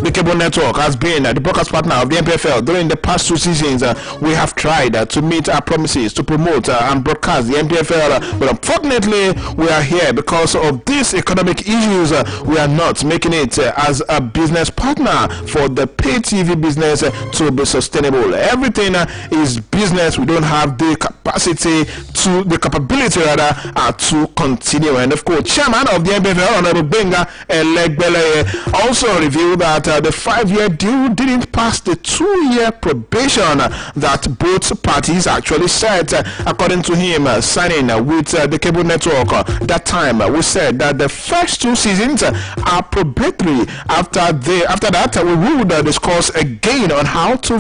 the cable network has been the broadcast partner of the NPFL during the past 2 seasons. We have tried to meet our promises to promote and broadcast the NPFL, but unfortunately we are here because of these economic issues. We are not making it as a business partner for the pay TV business to be sustainable. Everything is business. We don't have the capability to continue. And of course, chairman of the NPFL, Honorable Benga Elegbele, also revealed that the 5-year deal didn't pass the 2-year probation that both parties actually set. According to him, signing with the cable network that time, we said that the first 2 seasons are probatory. After that, we would discuss again on how to go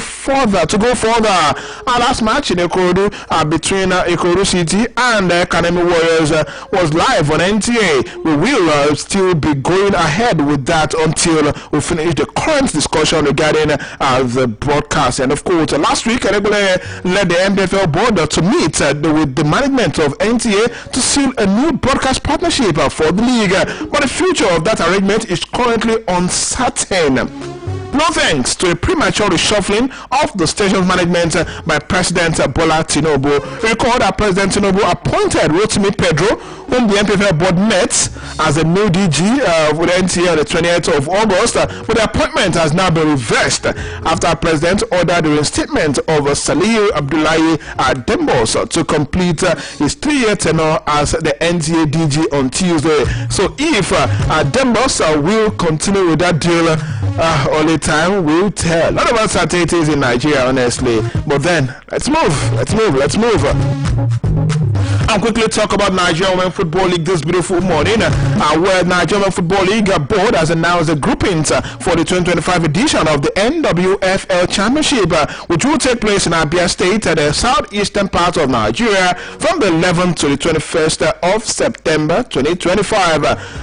further. Our last match in Ikorodu between Ikorodu City and Kanemi Warriors was live on NTA. We will still be going ahead with that until we finish the current discussion regarding the broadcast. And of course, last week, Elegbele led the NPFL board to meet with the management of NTA to seal a new broadcast partnership for the league. But the future of that arrangement is currently uncertain. No thanks to a premature reshuffling of the station's management by President Bola Tinubu. Recall that President Tinubu appointed Rotimi Pedro, whom the NPFL board met as a new DG with NTA on the 28th of August, but the appointment has now been reversed after the President ordered the reinstatement of Saliu Abdullahi Dembos to complete his 3-year tenure as the NTA DG on Tuesday. So if Dembos will continue with that deal, only time will tell. Not about certainties in Nigeria, honestly. But then, let's move. And quickly talk about Nigerian Women Football League this beautiful morning, where Nigerian Football League board has announced the groupings for the 2025 edition of the NWFL Championship, which will take place in Abia State, the southeastern part of Nigeria, from the 11th to the 21st of September 2025.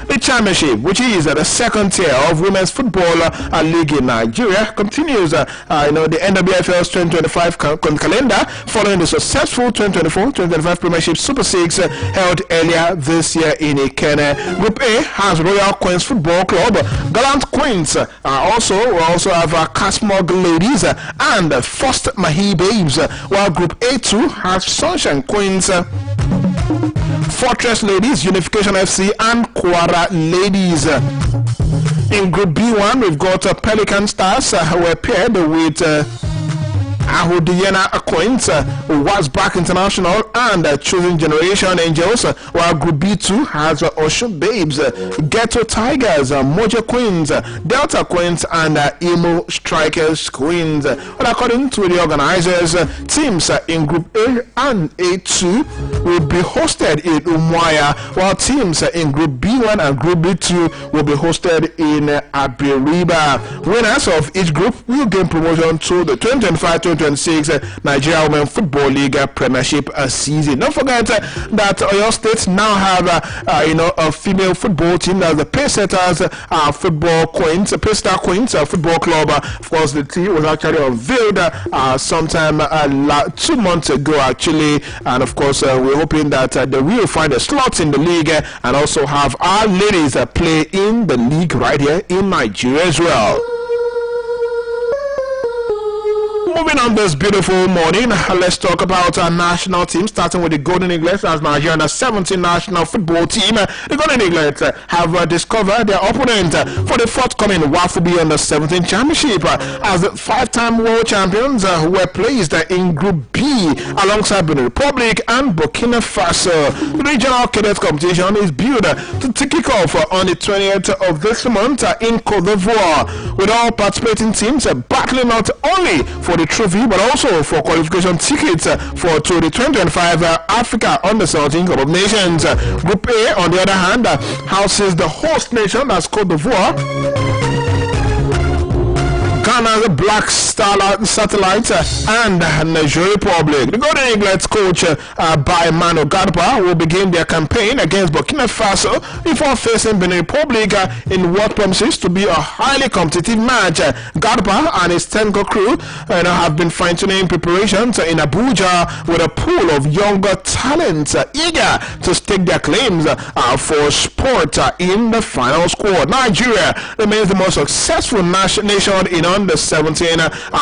The championship, which is the second tier of women's football league in Nigeria, continues the NWFL's 2025 calendar following the successful 2024-2025 Premiership Super 6 held earlier this year in Ikene. Group A has Royal Queens Football Club, Gallant Queens, we also have Casmog Ladies and First Mahi Babes, while Group A2 has Sunshine Queens, Fortress Ladies, Unification FC, and Kwara Ladies. In Group B1, we've got Pelican Stars who are paired with Ahudiyena Coins, Wasback International, and Choosing Generation Angels, while Group B2 has Ocean Babes, Ghetto Tigers, Mojo Queens, Delta Queens, and Emo Strikers Queens. But according to the organizers, teams in Group A and A2 will be hosted in Umuahia, while teams in Group B1 and Group B2 will be hosted in Abiriba. Winners of each group will gain promotion to the 2025-2026 Nigeria Women Football League Premiership season. Don't forget that Oyo State now have a female football team, that's the Paysetters Football Queens, Paystar Queens Football Club. Of course, the team was actually unveiled sometime 2 months ago, actually, and of course we're hoping that they will find a slot in the league and also have our ladies play in the league right here in Nigeria as well. Moving on this beautiful morning, let's talk about our national team, starting with the Golden Eaglets as Nigeria under 17 national football team. The Golden Eaglets have discovered their opponent for the forthcoming WAFB under 17 championship as the 5-time world champions who were placed in Group B alongside Benin Republic and Burkina Faso. The regional cadet competition is built to kick off on the 20th of this month in Côte d'Ivoire, with all participating teams battling not only for the trophy but also for qualification tickets to the 2025 Africa Under 17 Cup of Nations. Group A, on the other hand, houses the host nation as Côte d'Ivoire, Ghana's Black Star Satellite, and Nigeria Republic. The Golden Eaglets coach by Mano Gadba will begin their campaign against Burkina Faso before facing Benin Republic in what promises to be a highly competitive match. Gadba and his technical crew have been fine-tuning preparations in Abuja with a pool of younger talents eager to stake their claims for sport in the final squad. Nigeria remains the most successful nation in under 17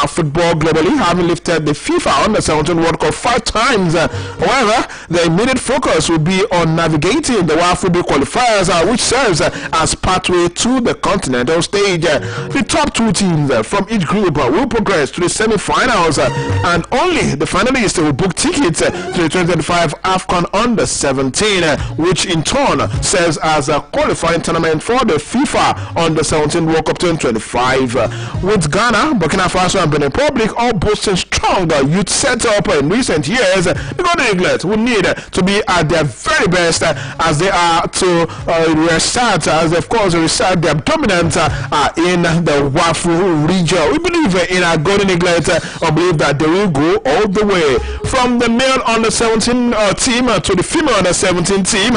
football globally, having lifted the FIFA under 17 World Cup 5 times. However, the immediate focus will be on navigating the WAFB qualifiers, which serves as pathway to the continental stage. The top 2 teams from each group will progress to the semi-finals, and only the finalists will book tickets to the 2025 AFCON under 17, which in turn serves as a qualifying tournament for the FIFA under 17 World Cup 2025. With Ghana, Burkina Faso, and Benin Republic all boasting strong youth setup in recent years, the Golden Eaglets will need to be at their very best as they are to restart, as of course restart their dominance in the WAFU region. We believe in our Golden Eaglets. I believe that they will go all the way from the male under 17 team to the female under 17 team.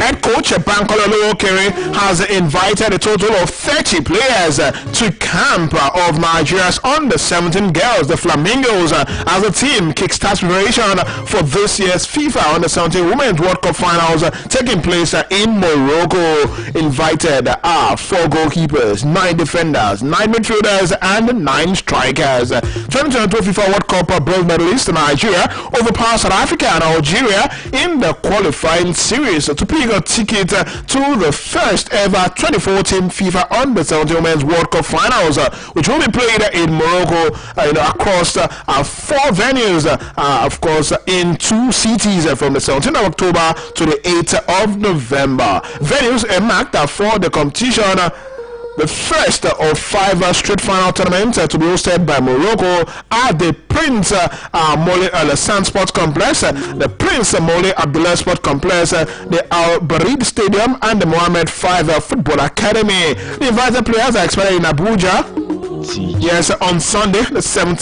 Head coach Bankole Oluyole has invited a total of 30 players to camp of Nigeria's under 17 girls, the Flamingos, as the team kickstarts preparation for this year's FIFA under 17 Women's World Cup Finals taking place in Morocco. Invited are 4 goalkeepers, 9 defenders, 9 midfielders, and 9 strikers. 2022 FIFA World Cup bronze medalist Nigeria overpassed South Africa and Algeria in the qualifying series to pick a ticket to the first ever 2014 FIFA Under 17 Women's World Cup Finals, which will be played in Morocco across 4 venues, of course, in 2 cities from the 17th of October to the 8th of November. Venues are marked for the competition. The first of 5 straight final tournaments to be hosted by Morocco at the Prince Moulay Alassane Sports Complex, the Prince Moulay Abdullah Sports Complex, the Al Barid Stadium, and the Mohammed V Football Academy. The invited players are expected in Abuja. Yes, on Sunday, the 7th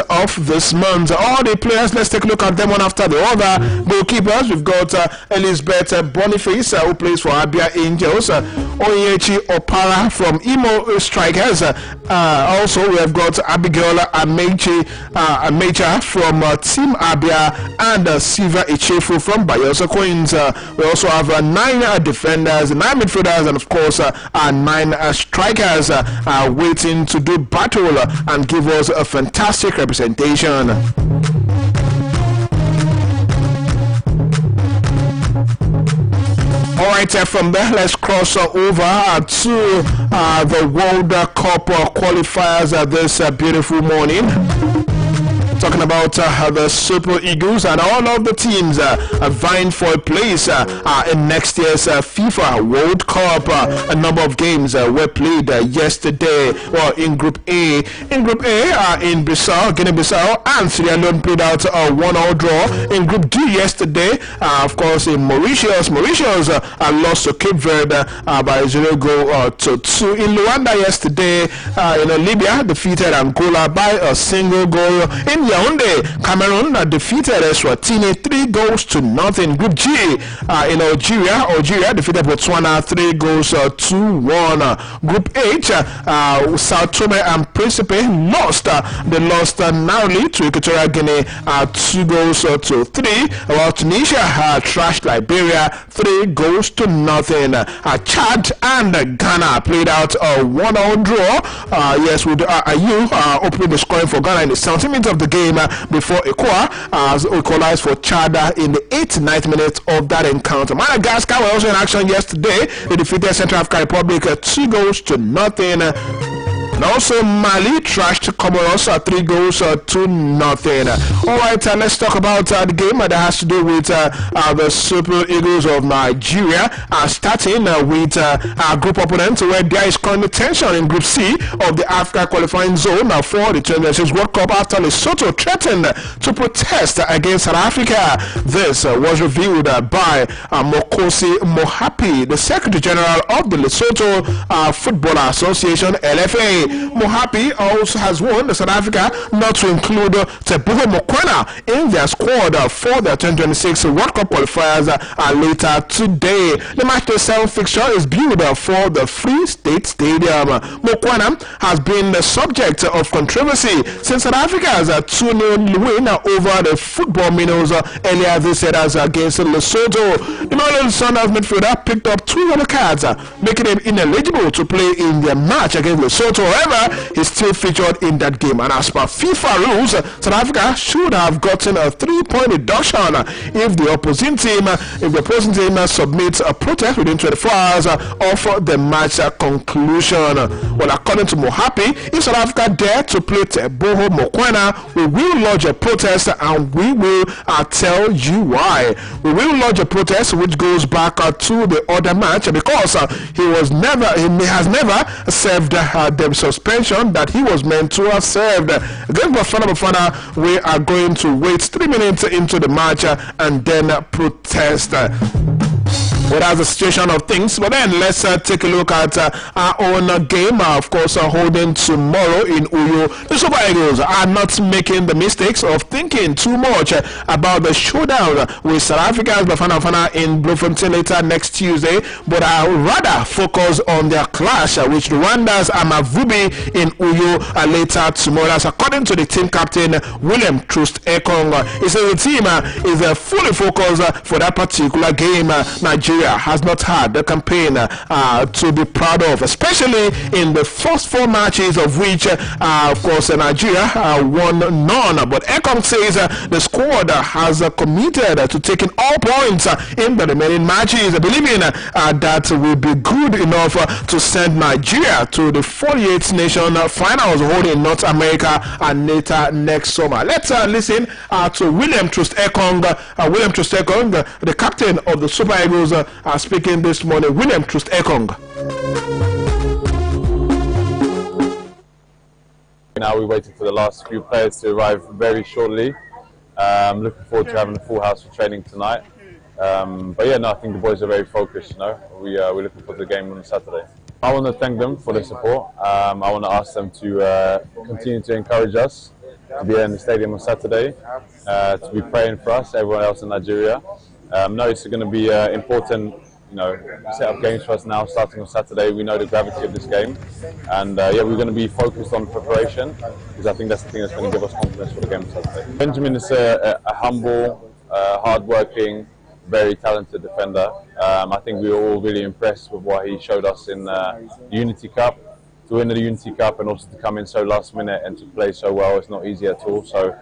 of this month. All the players, let's take a look at them one after the other. Goalkeepers, we've got Elizabeth Boniface, who plays for Abia Angels, Onyechi Opara from Imo Strikers. Also, we have got Abigail Amecha from Team Abia, and Siva Ichefu from Bayelsa Queens. We also have 9 defenders, 9 midfielders, and of course 9 strikers waiting to do battle and give us a fantastic representation. Alright, from there, let's cross over to the World Cup qualifiers this beautiful morning. Talking about the Super Eagles and all of the teams vying for a place in next year's FIFA World Cup. A number of games were played yesterday. Well, in Group A, in Bissau, Guinea-Bissau and Sierra Leone played out a 1-1 draw. In Group D yesterday, of course, in Mauritius lost to Cape Verde by 0-2. In Luanda yesterday, Libya defeated Angola by a single goal. In Yaoundé, Cameroon defeated Eswatini 3-0. Group G, in Algeria defeated Botswana 3-2-1. Group H, Sao Tome and Principe lost. They lost narrowly to Equatorial Guinea 2-3. While Tunisia trashed Liberia 3-0. Chad and Ghana played out a 1-1 draw. Yes, with Ayew opening the scoring for Ghana in the 17th minute of the game before Ekwa equalized for Chad in the 89th minute of that encounter. Madagascar were also in action yesterday. They defeated Central African Republic 2-0. And also Mali trashed Comoros 3-2. Alright, let's talk about the game that has to do with the Super Eagles of Nigeria. Starting with our group opponent, where there is currently tension in Group C of the Africa qualifying zone for the 2026 World Cup after Lesotho threatened to protest against South Africa. This was revealed by Mokosi Mohapi, the Secretary General of the Lesotho Football Association, LFA. Mohapi also has warned South Africa not to include Teboho Mokoena in their squad for the 2026 World Cup qualifiers later today. The match day 7 fixture is billed for the Free State Stadium. Mokoena has been the subject of controversy since South Africa's 2-0 win over the football minnows earlier this year against Lesotho. The Mamelodi Sundowns midfielder picked up 2 yellow cards, making him ineligible to play in their match against Lesotho. However, he still featured in that game, and as per FIFA rules, South Africa should have gotten a 3-point deduction if the opposing team submits a protest within 24 hours of the match conclusion. Well, according to Mohapi, if South Africa dare to play Teboho Mokoena, we will lodge a protest, and we will tell you why. We will lodge a protest which goes back to the other match because he has never served the suspension that he was meant to have served. Against Bafana, we are going to wait 3 minutes into the match and then protest. Well, that's the situation of things. But then let's take a look at our own game. Of course, holding tomorrow in Uyo. The Super Eagles are not making the mistakes of thinking too much about the showdown with South Africa's Bafana in Bloemfontein later next Tuesday, but are rather focus on their clash with Rwanda's Amavubi in Uyo later tomorrow. That's according to the team captain William Trust Ekong. He says the team is fully focused for that particular game. Nigeria has not had the campaign to be proud of, especially in the first 4 matches of which, of course, Nigeria won none. But Ekong says the squad has committed to taking all points in the remaining matches, believing that will be good enough to send Nigeria to the 48th nation finals holding in North America later next summer. Let's listen to William Trust Ekong. William Trust Ekong, the captain of the Super Eagles, speaking this morning. William Trust Ekong. Now we're waiting for the last few players to arrive very shortly. Looking forward to having a full house for training tonight. But yeah, no, I think the boys are very focused. You know, we're looking forward to the game on Saturday. I want to thank them for their support. I want to ask them to continue to encourage us to be in the stadium on Saturday, to be praying for us, everyone else in Nigeria. No, it's going to be important, you know, set up games for us now, starting on Saturday. We know the gravity of this game, and yeah, we're going to be focused on preparation because I think that's the thing that's going to give us confidence for the game on Saturday. Benjamin is a humble, hard-working, very talented defender. I think we were all really impressed with what he showed us in the Unity Cup. To win the Unity Cup and also to come in so last minute and to play so well, it's not easy at all. So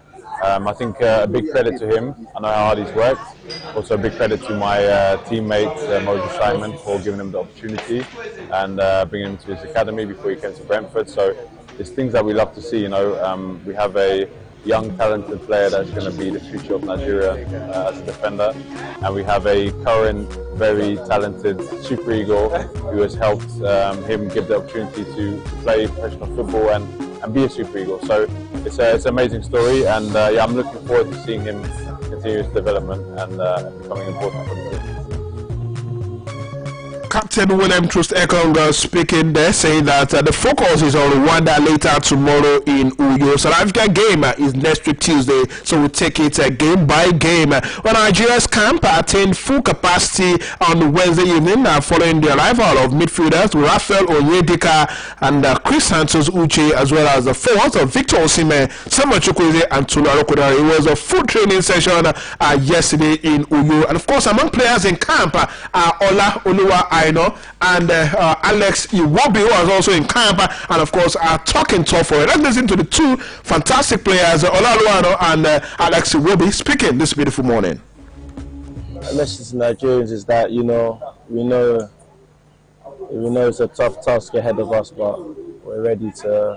I think a big credit to him. I know how hard he's worked. Also a big credit to my teammate Moses Simon for giving him the opportunity and bringing him to his academy before he came to Brentford. So it's things that we love to see. You know, we have a young talented player that's going to be the future of Nigeria as a defender, and we have a current very talented Super Eagle who has helped him give the opportunity to play professional football and be a Super Eagle. So it's an amazing story, and yeah, I'm looking forward to seeing him continue his development and becoming important for the team. Captain William Trust Ekong speaking there, saying that the focus is on Rwanda later tomorrow in Uyo. South Africa game is next week Tuesday, so we'll take it game by game. When Nigeria's camp attained full capacity on Wednesday evening following the arrival of midfielders Raphael Onyedika and Chris Santos Uche, as well as the forwards of Victor Osimhen, Samuel Chukwueze and Tolu Arokodare. It was a full training session yesterday in Uyo, and of course among players in camp are Oluyole and Alex Iwobi, who was also in camp, and of course are talking tough for it. Let's listen to the two fantastic players, Oluyole and Alex Iwobi, speaking this beautiful morning. The message to Nigerians is that we know it's a tough task ahead of us, but we're ready to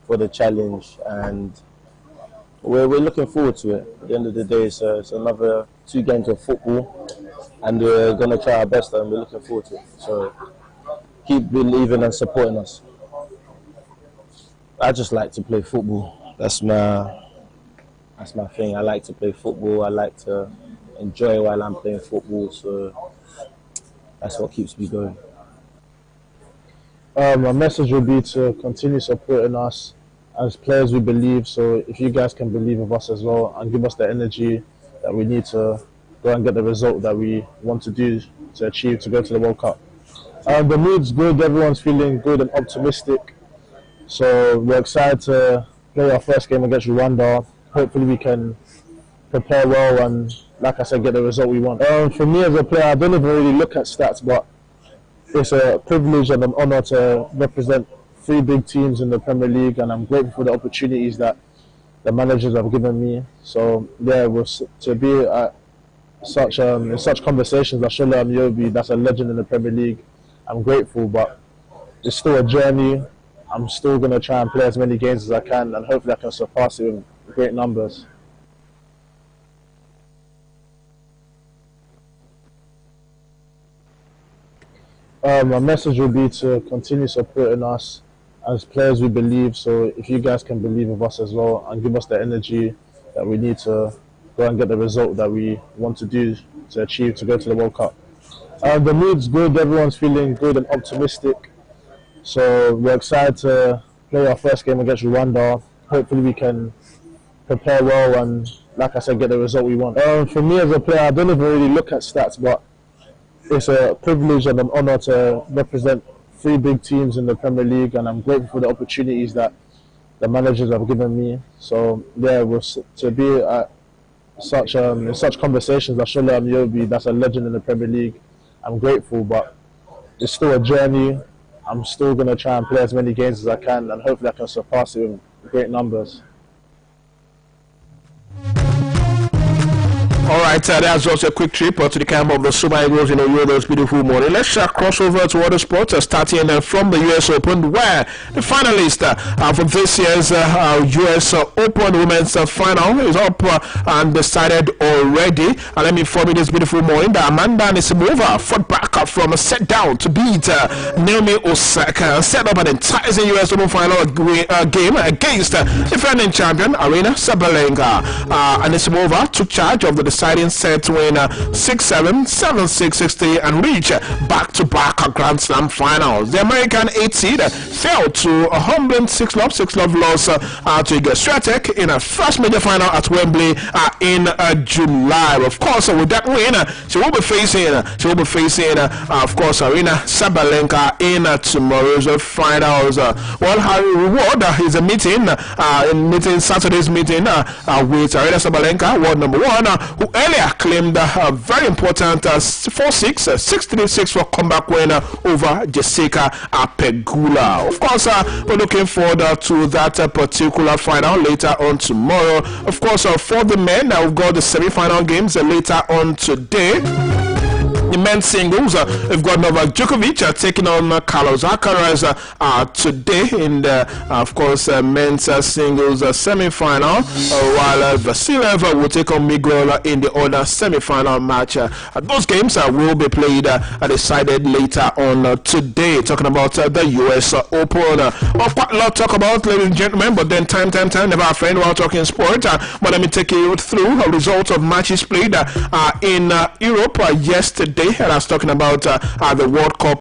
for the challenge, and we're looking forward to it. At the end of the day, it's another 2 games of football, and we're going to try our best, and we're looking forward to it. So keep believing and supporting us. I just like to play football. That's my thing. I like to play football. I like to enjoy while I'm playing football. So that's what keeps me going. My message will be to continue supporting us as players. We believe, so if you guys can believe of us as well and give us the energy that we need to go and get the result that we want to do to achieve to go to the World Cup. The mood's good, everyone's feeling good and optimistic, so we're excited to play our first game against Rwanda. Hopefully we can prepare well and, like I said, get the result we want. For me as a player, I don't even really look at stats, but it's a privilege and an honour to represent 3 big teams in the Premier League, and I'm grateful for the opportunities that the managers have given me. So yeah, to be at in such conversations like Oluyole Ayobi, that's a legend in the Premier League, I'm grateful, but it's still a journey. I'm still going to try and play as many games as I can, and hopefully I can surpass it with great numbers. My message will be to continue supporting us as players. We believe, so if you guys can believe of us as well and give us the energy that we need to go and get the result that we want to do to achieve to go to the World Cup. The mood's good, everyone's feeling good and optimistic, so we're excited to play our first game against Rwanda. Hopefully we can prepare well and, like I said, get the result we want. For me as a player, I don't even really look at stats, but it's a privilege and an honour to represent 3 big teams in the Premier League, and I'm grateful for the opportunities that the managers have given me. So yeah, to be at in such conversations like Oluyole Ayobi, that's a legend in the Premier League, I'm grateful, but it's still a journey. I'm still going to try and play as many games as I can, and hopefully I can surpass it with great numbers. All right, that's just a quick trip to the camp of the Super Eagles in Oluyole this beautiful morning. Let's cross over to other sports, starting from the US Open, where the finalist for this year's US Open Women's Final is up and decided already. And let me inform you this beautiful morning that Amanda Anisimova fought back from a set down to beat Naomi Osaka, set up an enticing US Open Final game against defending champion Aryna Sabalenka. Anisimova took charge of the deciding set to win 6-7, 7-6, 6-3 and reach back-to-back Grand Slam finals. The American 8th seed fell to a humbling 6-love loss to Iga Swiatek in a first major final at Wembley in July. Of course, with that win, she will be facing of course, Aryna Sabalenka in tomorrow's finals. Well, her reward is a meeting Saturday's meeting with Aryna Sabalenka, world number 1, who earlier claimed a very important 4-6, 6-3-6 for comeback win over Jessica Pegula. Of course, we're looking forward to that particular final later on tomorrow. Of course, for the men, we've got the semi-final games later on today. The men's singles, we've got Novak Djokovic taking on Carlos Alcaraz today in the, of course, men's singles semi-final, while Vasiliev will take on Miguel in the other semi-final match. Those games will be played decided later on today. Talking about the US Open. Quite a lot to talk about, ladies and gentlemen, but then time, never a friend while talking sport. But let me take you through the results of matches played in Europe yesterday. Oluyole, and I was talking about the World Cup